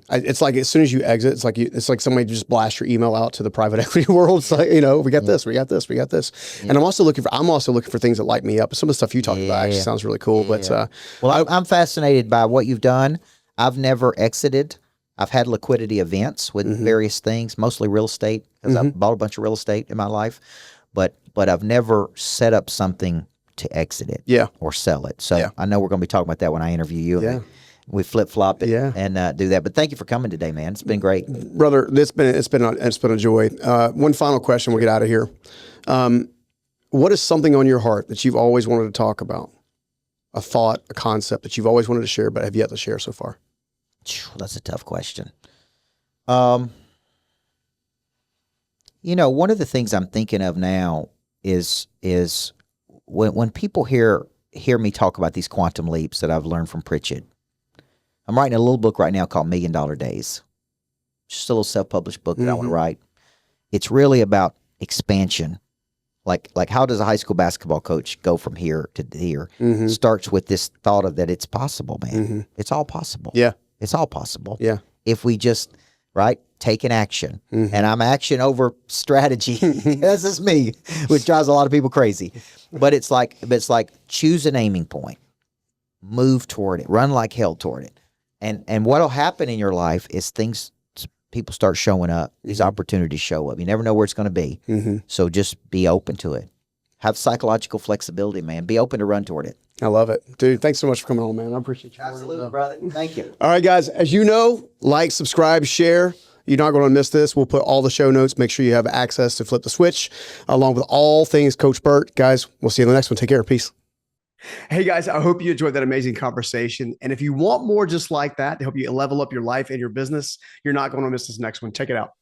It's like as soon as you exit, it's like somebody just blast your email out to the private equity world. It's like, you know, we got this, we got this, we got this. And I'm also looking for things that light me up. Some of the stuff you talked about actually sounds really cool. But well, I'm fascinated by what you've done. I've never exited. I've had liquidity events with various things, mostly real estate, because I've bought a bunch of real estate in my life. But I've never set up something to exit it or sell it. So I know we're going to be talking about that when I interview you. Yeah. We flip-flop it and do that. But thank you for coming today, man. It's been great. Brother, it's been a joy. One final question, we'll get out of here. What is something on your heart that you've always wanted to talk about? A thought, a concept that you've always wanted to share but have yet to share so far? That's a tough question. You know, one of the things I'm thinking of now is when people hear me talk about these quantum leaps that I've learned from Pritchett. I'm writing a little book right now called $1 Million Days. Just a little self-published book that I want to write. It's really about expansion. Like how does a high school basketball coach go from here to here? Starts with this thought of that it's possible, man. It's all possible. Yeah. It's all possible. Yeah. If we just, take an action. And I'm action over strategy. That's just me, which drives a lot of people crazy. But it's like choose an aiming point. Move toward it. Run like hell toward it. And what'll happen in your life is people start showing up. These opportunities show up. You never know where it's going to be. So just be open to it. Have psychological flexibility, man. Be open to run toward it. I love it. Dude, thanks so much for coming on, man. I appreciate you. Absolutely, brother. Thank you. All right, guys. As you know, like, subscribe, share. You're not going to miss this. We'll put all the show notes. Make sure you have access to Flip the Switch, along with all things Coach Burt. Guys, we'll see you in the next one. Take care. Peace. Hey guys, I hope you enjoyed that amazing conversation. And if you want more just like that to help you level up your life and your business, you're not going to miss this next one. Check it out.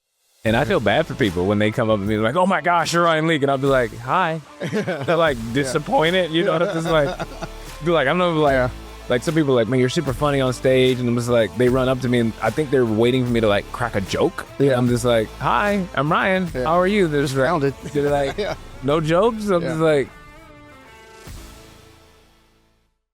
And I feel bad for people when they come up to me like, oh my gosh, you're Ryan Leak. And I'll be like, hi. They're like disappointed. You know, it's just like, be like, I'm not like some people are like, man, you're super funny on stage. And I'm just like, they run up to me and I think they're waiting for me to like crack a joke. Yeah. I'm just like, hi, I'm Ryan. How are you? They're just like, they're like, no jokes. I'm just like,